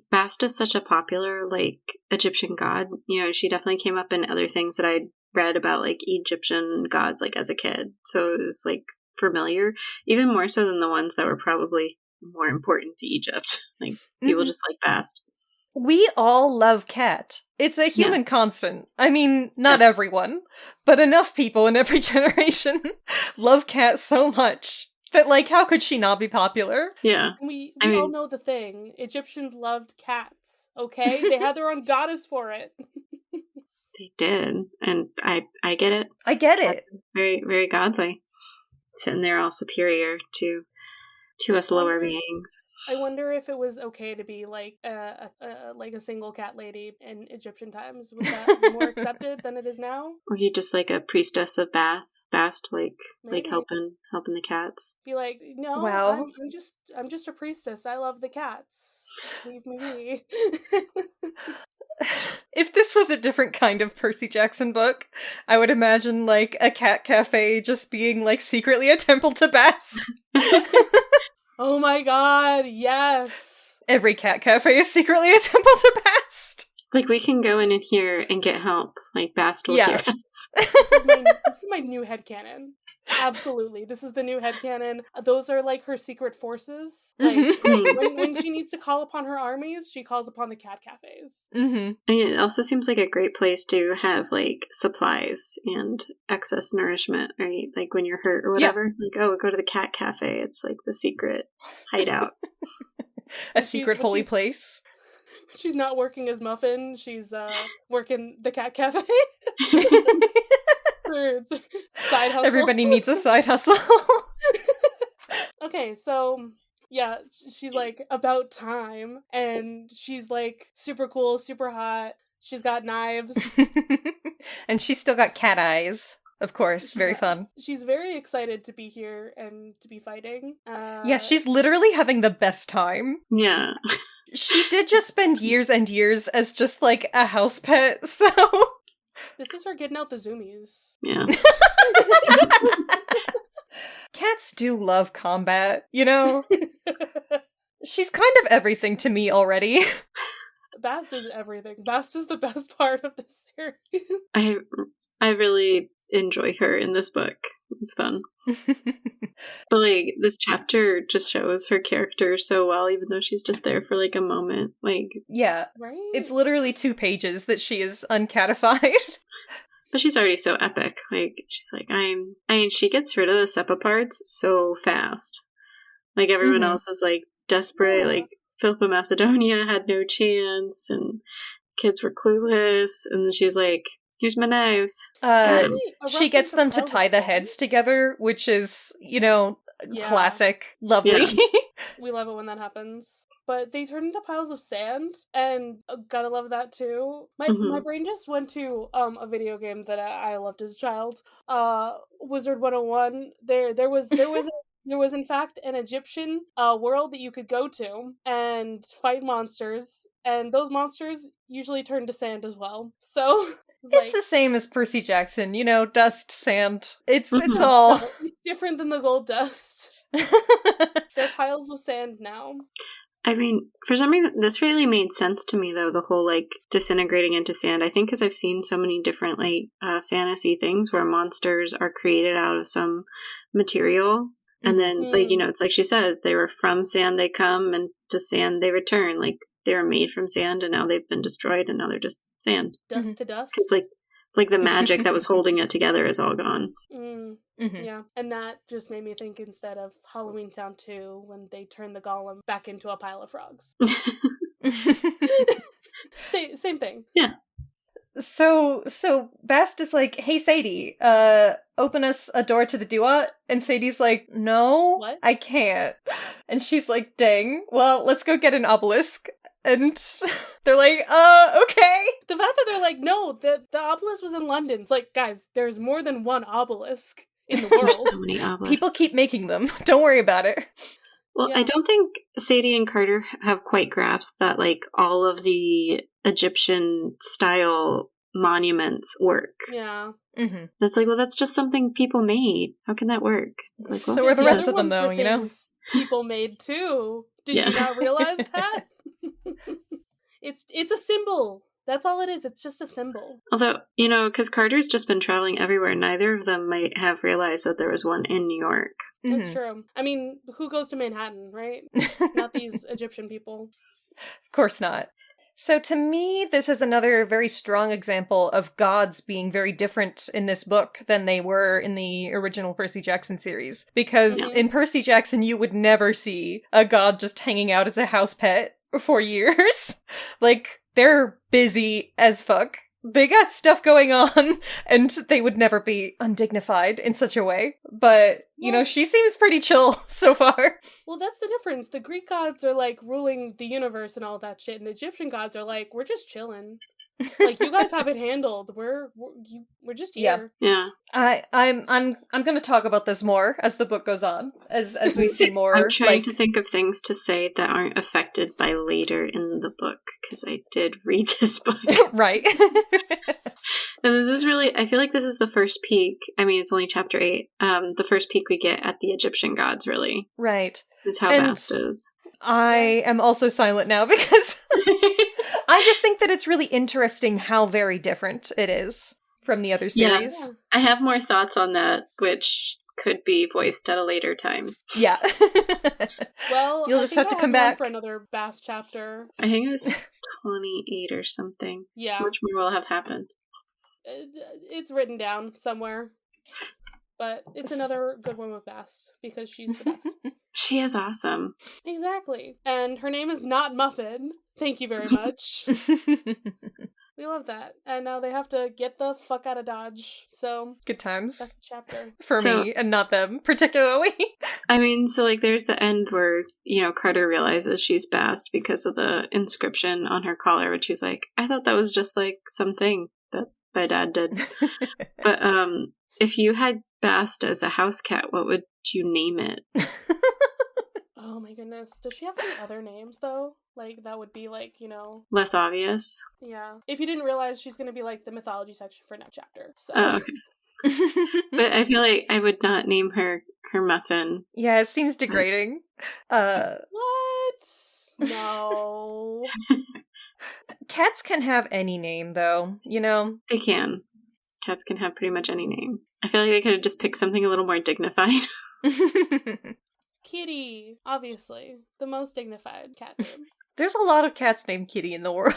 Bast is such a popular, like, Egyptian god. You know, she definitely came up in other things that I'd read about, like, Egyptian gods, like, as a kid. So it was, like, familiar. Even more so than the ones that were probably more important to Egypt. Like, people just like Bast. We all love Cat. It's a human constant. I mean, not everyone, but enough people in every generation love Cat so much that, like, how could she not be popular? Yeah. We all know the thing. Egyptians loved cats, okay? They had their own goddess for it. They did. And I get it. I get it. That's very, very godly. sitting there all superior to us lower beings. I wonder if it was okay to be like a single cat lady in Egyptian times. Was that more accepted than it is now? Or he just like a priestess of Bast, like Maybe. helping the cats. Be like, no, Wow. I'm just a priestess. I love the cats. Leave me be. If this was a different kind of Percy Jackson book, I would imagine like a cat cafe just being like secretly a temple to Bast. Oh my god, yes. Every cat cafe is secretly a temple to Bast. Like, we can go in here and get help. Like, Bast will hear us. This is my new headcanon. Absolutely. This is the new headcanon. Those are like her secret forces. Like, when she needs to call upon her armies, she calls upon the cat cafes. Mm-hmm. I mean, it also seems like a great place to have, like, supplies and excess nourishment, right? Like, when you're hurt or whatever. Like, oh, go to the cat cafe. It's, like, the secret hideout. A secret holy place. She's not working as Muffin. She's working the cat cafe. Side hustle. Everybody needs a side hustle. Okay, so yeah, she's like, about time, and she's like super cool, super hot. She's got knives. And she's still got cat eyes. Of course, very fun. She's very excited to be here and to be fighting. Yeah, she's literally having the best time. Yeah. She did just spend years and years as just like a house pet, so... This is her getting out the zoomies. Yeah. Cats do love combat, you know? She's kind of everything to me already. Bast is everything. Bast is the best part of this series. I really enjoy her in this book. It's fun. But, like, this chapter just shows her character so well, even though she's just there for, like, a moment. Like, Yeah. Right? It's literally 2 pages that she is uncatified. but she's already so epic. Like, she's like, I mean, she gets rid of the Sepapards so fast. Like, everyone else is, like, desperate. Yeah. Like, Philip of Macedonia had no chance, and kids were clueless, and then she's like, here's my knives. She gets them to tie the heads together, which is, you know, classic. Lovely. Yeah. We love it when that happens. But they turn into piles of sand, and gotta love that too. My brain just went to a video game that I loved as a child, Wizard 101. There was in fact an Egyptian world that you could go to and fight monsters, and those monsters usually turn to sand as well. So it's the same as Percy Jackson, you know, dust, sand. It's all... No, it's different than the gold dust. They're piles of sand now. I mean, for some reason, this really made sense to me, though, the whole, like, disintegrating into sand. I think because I've seen so many different, like, fantasy things where monsters are created out of some material. And then, like, you know, it's like she says, they were from sand they come, and to sand they return. Like, they were made from sand, and now they've been destroyed, and now they're just sand. Dust to dust. Because, like the magic that was holding it together is all gone. Yeah, and that just made me think instead of Halloween Town 2 when they turn the golem back into a pile of frogs. Same thing. Yeah. So Bast is like, hey Sadie, open us a door to the Duat, and Sadie's like, no, What? I can't. And she's like, dang, well, let's go get an obelisk. And they're like, okay. The fact that they're like, no, the obelisk was in London. It's like, guys, there's more than one obelisk in the world. There's so many obelisks. People keep making them. Don't worry about it. Well, Yeah. I don't think Sadie and Carter have quite grasped that, like, all of the Egyptian style monuments work. Yeah. Mm-hmm. That's like, well, that's just something people made. How can that work? It's like, So well, are the The rest other of them, ones though, were you know? things people made too. Did Yeah. you not realize that? It's a symbol. That's all it is. It's just a symbol. Although, you know, because Carter's just been traveling everywhere, neither of them might have realized that there was one in New York. That's Mhm. true. I mean, who goes to Manhattan, right? Not these Egyptian people. Of course not. So to me, this is another very strong example of gods being very different in this book than they were in the original Percy Jackson series. Because Yeah. in Percy Jackson, you would never see a god just hanging out as a house pet for years. Like, they're busy as fuck. They got stuff going on, and they would never be undignified in such a way. But You know, she seems pretty chill so far. Well, that's the difference. The Greek gods are like ruling the universe and all that shit, and the Egyptian gods are like, we're just chilling. Like, you guys have it handled. We're just here. Yeah. I'm going to talk about this more as the book goes on, as we see more. I'm trying to think of things to say that aren't affected by later in the book, because I did read this book. Right. And this is really, I feel like this is the first peek. I mean, it's only chapter 8. The first peek we get at the Egyptian gods, really. Right. Is how And Bast is. I am also silent now because I just think that it's really interesting how very different it is from the other series. Yeah. I have more thoughts on that, which could be voiced at a later time. Yeah. Well, You'll I just think have to I'll come have one back for another Bast chapter. I think it was 28 or something. Yeah. Much more will have happened. It's written down somewhere. But it's another good one with Bast, because she's the best. She is awesome. Exactly. And her name is not Muffin. Thank you very much. We love that. And now they have to get the fuck out of Dodge. So Good that's times the chapter. for me and not them particularly. I mean, so like there's the end where, you know, Carter realizes she's Bast because of the inscription on her collar, which she's like, I thought that was just like something that my dad did. But if you had Bast as a house cat, what would you name it? Oh my goodness. Does she have any other names, though? Like, that would be like, you know... Less obvious? Yeah. If you didn't realize, she's gonna be like the mythology section for next chapter. So. Oh, okay. But I feel like I would not name her Muffin. Yeah, it seems degrading. What? No. Cats can have any name, though, you know? They can. Cats can have pretty much any name. I feel like they could have just picked something a little more dignified. Kitty, obviously. The most dignified cat name. There's a lot of cats named Kitty in the world.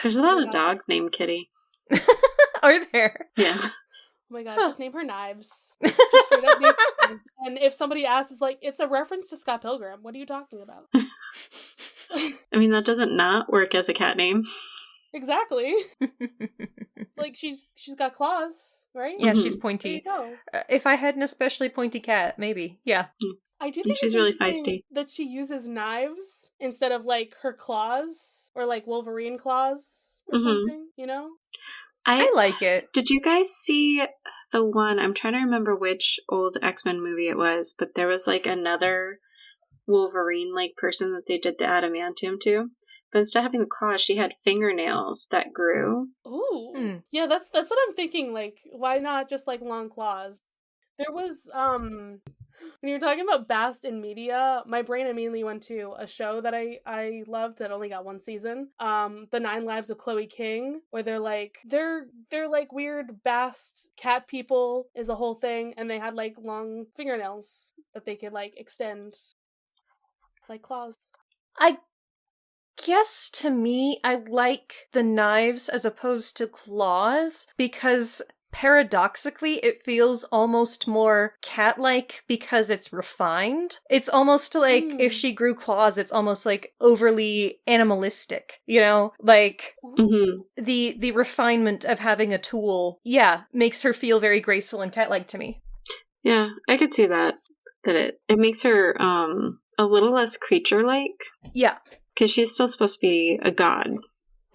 There's a lot of dogs named Kitty. Are there? Yeah. Oh my god, just name her Knives. Just straight up name her Knives. And if somebody asks, like, it's a reference to Scott Pilgrim. What are you talking about? I mean, that doesn't not work as a cat name. Exactly. Like, she's got claws, right? Yeah, she's There you pointy. go. If I had an especially pointy cat, maybe. Yeah. I do think She's it's really interesting feisty. that she uses knives instead of like her claws or like Wolverine claws or something, you know? I like it. Did you guys see the one, I'm trying to remember which old X-Men movie it was, but there was like another Wolverine-like person that they did the adamantium to. But instead of having the claws, she had fingernails that grew. Ooh. Yeah, that's what I'm thinking. Like, why not just like long claws? There was when you were talking about Bast in media, my brain immediately went to a show that I loved that only got one season. The 9 Lives of Chloe King, where they're like weird Bast cat people is a whole thing, and they had like long fingernails that they could like extend like claws. I guess to me, I like the knives as opposed to claws because paradoxically, it feels almost more cat-like because it's refined. It's almost like if she grew claws, it's almost like overly animalistic, you know? Like, the refinement of having a tool, makes her feel very graceful and cat-like to me. Yeah, I could see that. That it makes her a little less creature-like. Yeah. Because she's still supposed to be a god.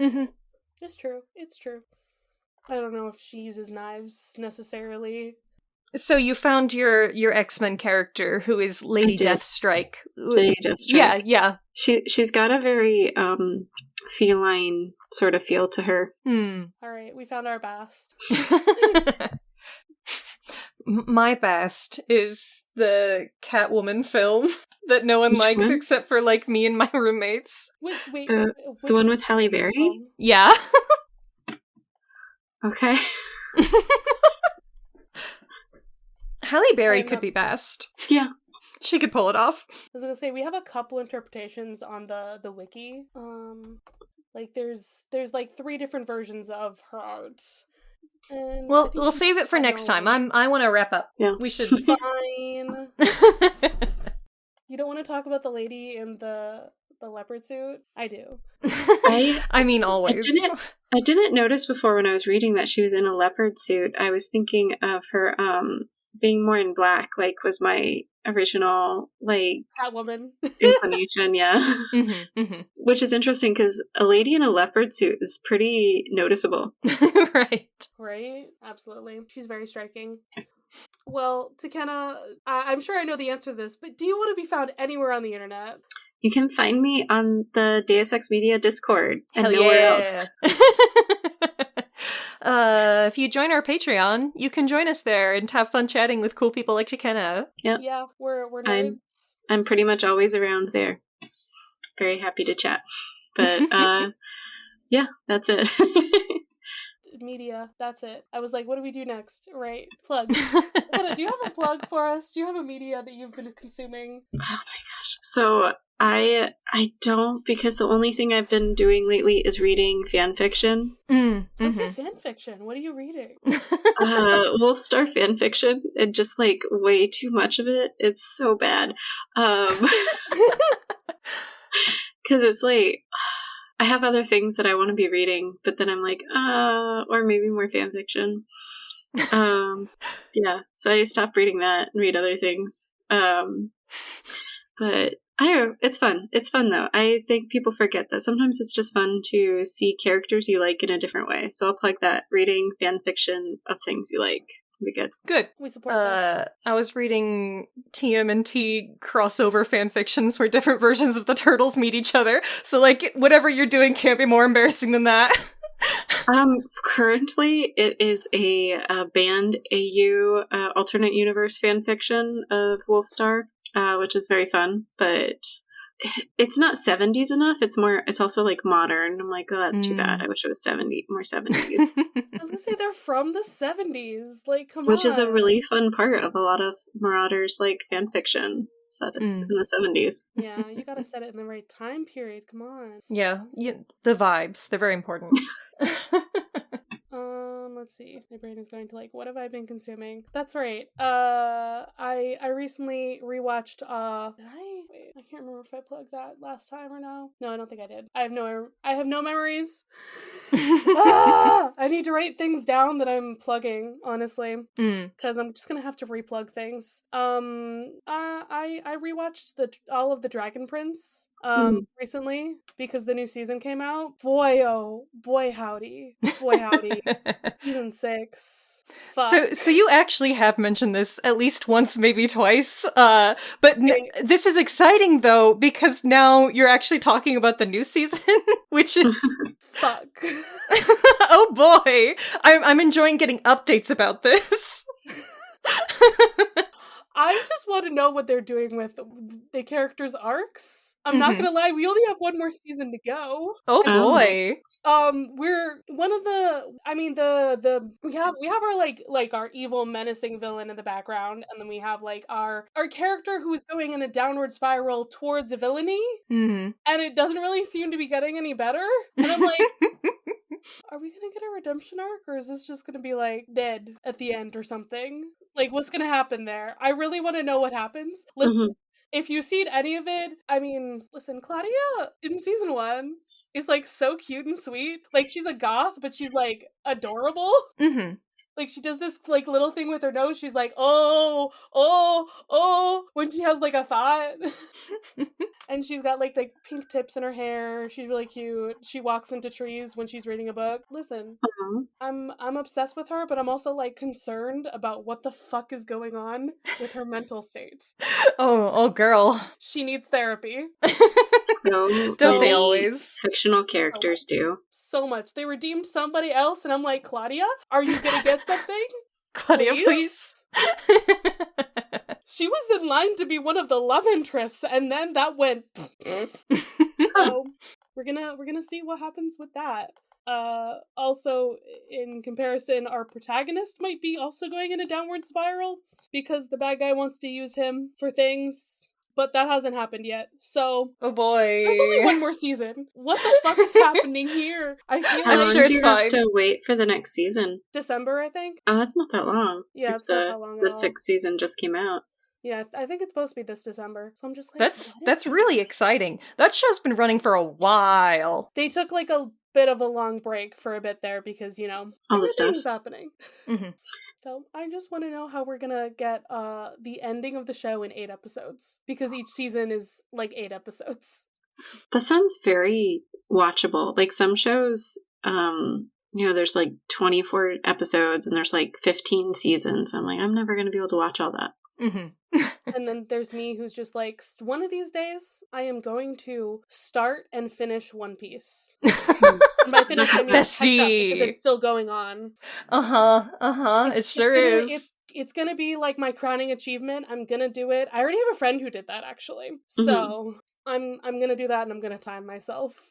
Mm-hmm. It's true. It's true. I don't know if she uses knives necessarily. So you found your X-Men character who is Lady Deathstrike. Lady Deathstrike. Yeah. She's got a very feline sort of feel to her. All right, we found our Bast. My Bast is the Catwoman film that no one likes one? except for like me and my roommates. Wait, The one with Halle Berry? Yeah. Okay. Halle Berry could be Bast. Yeah. She could pull it off. I was gonna say we have a couple interpretations on the wiki. Like there's like 3 different versions of her art. And Well, we'll save it for next time. I want to wrap up. Yeah. We should. Fine. You don't want to talk about the lady in the leopard suit? I do. I mean, always. I didn't notice before when I was reading that she was in a leopard suit. I was thinking of her, being more in black, like, was my original, like, Catwoman. inclination, yeah. Mm-hmm, Which is interesting because a lady in a leopard suit is pretty noticeable. Right. Right? Absolutely. She's very striking. Well, Takenna, I'm sure I know the answer to this, but do you want to be found anywhere on the internet? You can find me on the Deus Ex Media Discord and Hell nowhere yeah. else. If you join our Patreon, you can join us there and have fun chatting with cool people like Takenna. Yep. Yeah, we're nerds. I'm pretty much always around there. Very happy to chat. But yeah, that's it. Media, that's it. I was like, what do we do next? Right. Plug. Takenna, do you have a plug for us? Do you have a media that you've been consuming? Oh my gosh. So I don't, because the only thing I've been doing lately is reading fan fiction. Okay, fan fiction. What are you reading? Wolfstar fan fiction, and just like way too much of it. It's so bad. Because it's like, I have other things that I want to be reading, but then I'm like, or maybe more fan fiction. Yeah, so I stopped reading that and read other things. But it's fun. It's fun though. I think people forget that sometimes it's just fun to see characters you like in a different way. So I'll plug that. Reading fan fiction of things you like. Be good. Good. We support this. I was reading TMNT crossover fan fictions where different versions of the Turtles meet each other. So, like, whatever you're doing can't be more embarrassing than that. Currently, it is a banned AU alternate universe fan fiction of Wolfstar, which is very fun, but it's not 70s enough. It's also like modern. I'm like, oh, that's too bad. I wish it was more 70s. I was gonna say they're from the 70s. Like, come on. Which is a really fun part of a lot of Marauders like fan fiction. So it's in the 70s. Yeah, you gotta set it in the right time period. Come on. Yeah, the vibes. They're very important. Let's see. My brain is going to like, what have I been consuming? That's right. I recently rewatched. Wait, I can't remember if I plugged that last time or no. No, I don't think I did. I have no memories. I need to write things down that I'm plugging, honestly, because I'm just gonna have to replug things. I rewatched all of the Dragon Prince recently because the new season came out. Boy, oh boy, howdy, season 6. Fuck. So you actually have mentioned this at least once, maybe twice. But this is exciting though because now you're actually talking about the new season, which is fuck. Oh boy, I'm enjoying getting updates about this. I just want to know what they're doing with the characters' arcs. I'm not gonna lie, we only have one more season to go. Oh boy. We're one of we have our like our evil menacing villain in the background, and then we have like our character who is going in a downward spiral towards a villainy, and it doesn't really seem to be getting any better. And I'm like, are we gonna get a redemption arc, or is this just gonna be like dead at the end or something? Like, what's gonna happen there? I really want to know what happens. Listen, if you've seen any of it, listen, Claudia in season 1 is like so cute and sweet. Like, she's a goth, but she's like adorable. Like, she does this like little thing with her nose. She's like, oh, when she has like a thought. And she's got like pink tips in her hair. She's really cute. She walks into trees when she's reading a book. Listen, I'm obsessed with her, but I'm also like concerned about what the fuck is going on with her mental state. Oh girl. She needs therapy. So don't they always? Fictional characters do. So much. They redeemed somebody else, and I'm like, Claudia, are you gonna get something? Claudia, please. She was in line to be one of the love interests, and then that went. So we're gonna see what happens with that. Also, in comparison, our protagonist might be also going in a downward spiral because the bad guy wants to use him for things. But that hasn't happened yet, so... Oh boy. There's only one more season. What the fuck is happening here? I feel How like... long do you have to wait for the next season? December, I think. Oh, that's not that long. Yeah, it's not that long at the all. 6th season just came out. Yeah, I think it's supposed to be this December, so I'm just like... That's really exciting. That show's been running for a while. They took, like, a bit of a long break for a bit there because, you know... All the stuff. Happening. So I just want to know how we're gonna get the ending of the show in 8 episodes, because each season is like 8 episodes. That sounds very watchable. Like some shows, there's like 24 episodes and there's like 15 seasons. I'm like, I'm never going to be able to watch all that. Mm-hmm. And then there's me who's just like, one of these days, I am going to start and finish One Piece. And by finish, I mean catch up, because it's still going on. It sure is. It's gonna be like my crowning achievement. I'm gonna do it. I already have a friend who did that, actually. So I'm gonna do that, and I'm gonna time myself.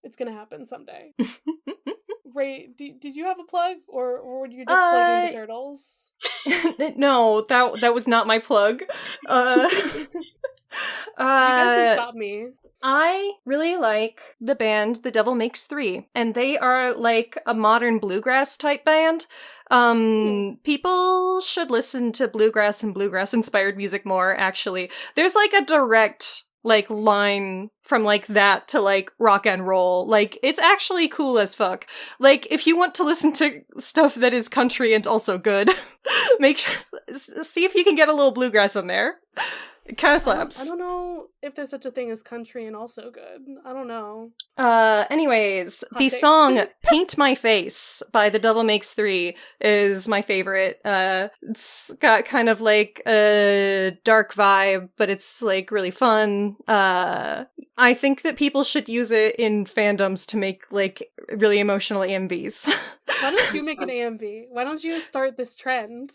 It's gonna happen someday. Raye, did you have a plug, or were you just plugging the turtles? No, that was not my plug. You guys can stop me. I really like the band The Devil Makes Three, and they are like a modern bluegrass type band. People should listen to bluegrass and bluegrass inspired music more, actually. There's like a direct like line from like that to like rock and roll. Like it's actually cool as fuck. Like if you want to listen to stuff that is country and also good, make sure see if you can get a little bluegrass in there. It kind of slaps. I don't know if there's such a thing as country and also good. I don't know. Anyways, the song Paint My Face by The Devil Makes Three is my favorite. It's got kind of like a dark vibe, but it's like really fun. I think that people should use it in fandoms to make like really emotional AMVs. Why don't you make an AMV? Why don't you start this trend?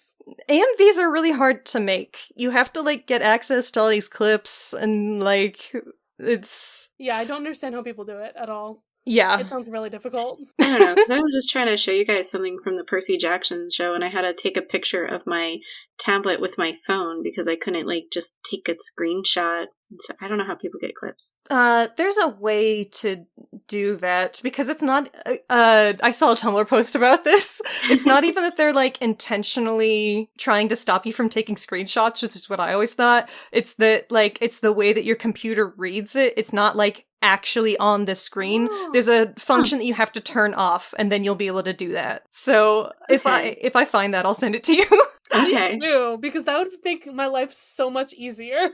AMVs are really hard to make. You have to like get access to all these clips and like it's... Yeah, I don't understand how people do it at all. Yeah. It sounds really difficult. I don't know. I was just trying to show you guys something from the Percy Jackson show, and I had to take a picture of my tablet with my phone because I couldn't like just take a screenshot. So I don't know how people get clips. There's a way to do that because it's not, I saw a Tumblr post about this. It's not even that they're like intentionally trying to stop you from taking screenshots, which is what I always thought. It's that like, it's the way that your computer reads it. It's not like actually on the screen. There's a function that you have to turn off and then you'll be able to do that. So if I find that, I'll send it to you. Okay. Ew, because that would make my life so much easier.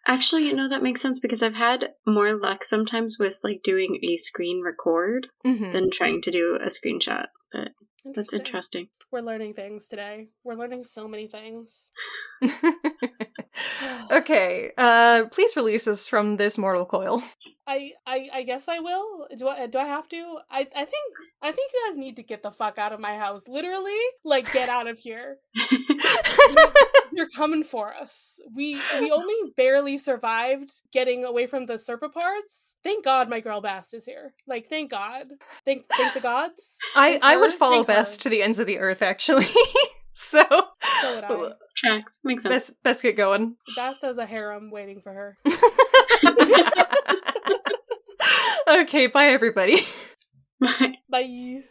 Actually, that makes sense because I've had more luck sometimes with like doing a screen record than trying to do a screenshot. But that's interesting. We're learning things today. We're learning so many things. Okay, please release us from this mortal coil. I guess I will. Do I have to? I think you guys need to get the fuck out of my house. Literally, like get out of here. You're coming for us. We only barely survived getting away from the Serpa parts. Thank God my girl Bast is here. Like thank God. Thank the gods. I would follow Bast to the ends of the earth actually. So would I. Tracks. Makes sense. Best get going. Bast has a harem waiting for her. Okay, bye everybody. Bye. Bye.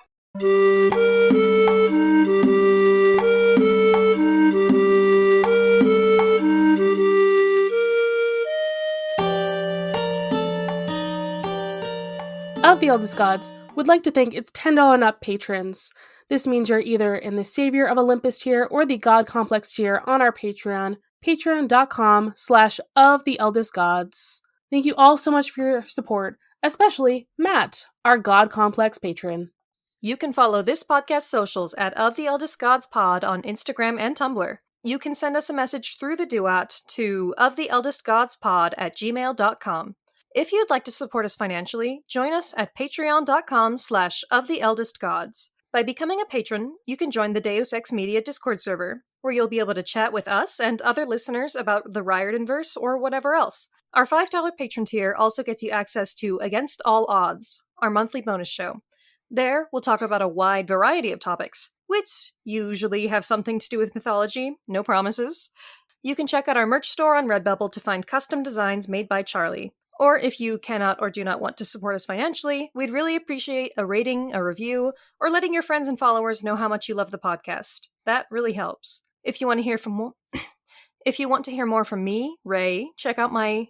Of the Eldest Gods would like to thank its $10 and up patrons. This means you're either in the Savior of Olympus tier or the God Complex tier on our Patreon, patreon.com/oftheeldestgods. Thank you all so much for your support, especially Matt, our God Complex patron. You can follow this podcast socials at Of the Eldest Gods Pod on Instagram and Tumblr. You can send us a message through the Duat to oftheeldestgodspod@gmail.com. If you'd like to support us financially, join us at patreon.com/oftheeldestgods. By becoming a patron, you can join the Deus Ex Media Discord server, where you'll be able to chat with us and other listeners about the Riordanverse or whatever else. Our $5 patron tier also gets you access to Against All Odds, our monthly bonus show. There, we'll talk about a wide variety of topics, which usually have something to do with mythology, no promises. You can check out our merch store on Redbubble to find custom designs made by Charlie. Or if you cannot or do not want to support us financially, we'd really appreciate a rating, a review, or letting your friends and followers know how much you love the podcast. That really helps. If you want to hear more from me, Raye, check out my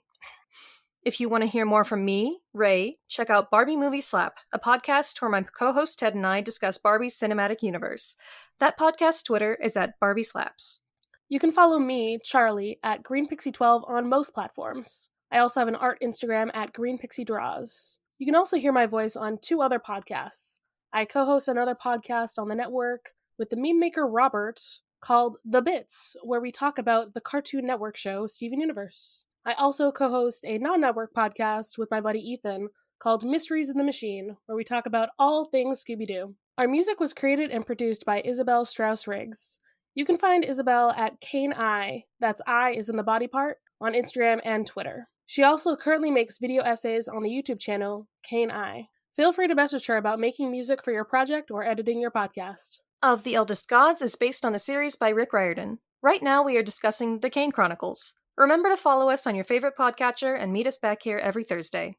If you want to hear more from me, Raye, check out Barbie Movie Slap, a podcast where my co-host Ted and I discuss Barbie's cinematic universe. That podcast's Twitter is at Barbie Slaps. You can follow me, Charlie, at GreenPixie12 on most platforms. I also have an art Instagram at GreenPixieDraws. You can also hear my voice on 2 other podcasts. I co-host another podcast on the network with the meme maker Robert called The Bits, where we talk about the Cartoon Network show Steven Universe. I also co-host a non-network podcast with my buddy Ethan called Mysteries in the Machine, where we talk about all things Scooby-Doo. Our music was created and produced by Isabel Strauss-Riggs. You can find Isabel at Kane I, that's I is in the body part, on Instagram and Twitter. She also currently makes video essays on the YouTube channel Kane I. Feel free to message her about making music for your project or editing your podcast. Of the Eldest Gods is based on the series by Rick Riordan. Right now we are discussing The Kane Chronicles. Remember to follow us on your favorite podcatcher and meet us back here every Thursday.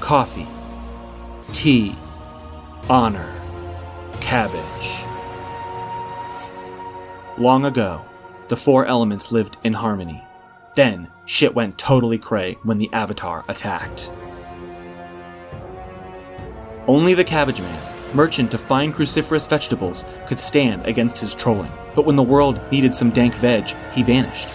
Coffee, tea, honor, cabbage. Long ago, the 4 elements lived in harmony. Then, shit went totally cray when the Avatar attacked. Only the Cabbage Man, merchant of fine cruciferous vegetables, could stand against his trolling. But when the world needed some dank veg, he vanished.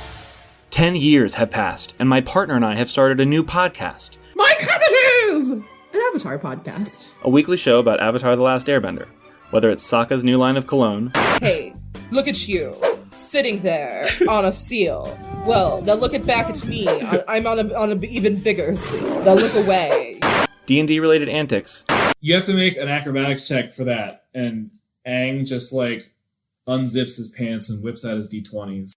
10 years have passed, and my partner and I have started a new podcast. My cabbages! An Avatar podcast. A weekly show about Avatar: The Last Airbender. Whether it's Sokka's new line of cologne. Hey, look at you, sitting there on a seal. Well, now look back at me. I'm on an even bigger seal. Now look away. D&D related antics. You have to make an acrobatics check for that, and Aang just unzips his pants and whips out his D20s.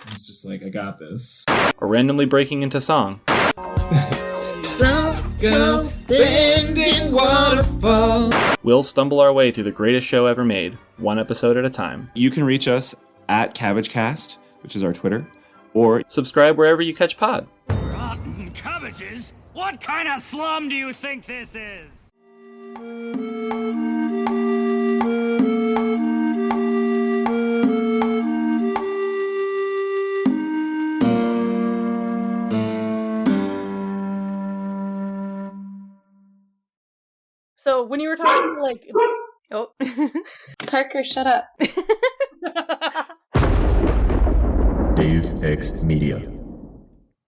He's just I got this. Or randomly breaking into song. Go bending waterfall. We'll stumble our way through the greatest show ever made, one episode at a time. You can reach us at CabbageCast, which is our Twitter, or subscribe wherever you catch pod. Rotten cabbages? What kind of slum do you think this is? So when you were talking Oh. Parker, shut up. Dave X Media.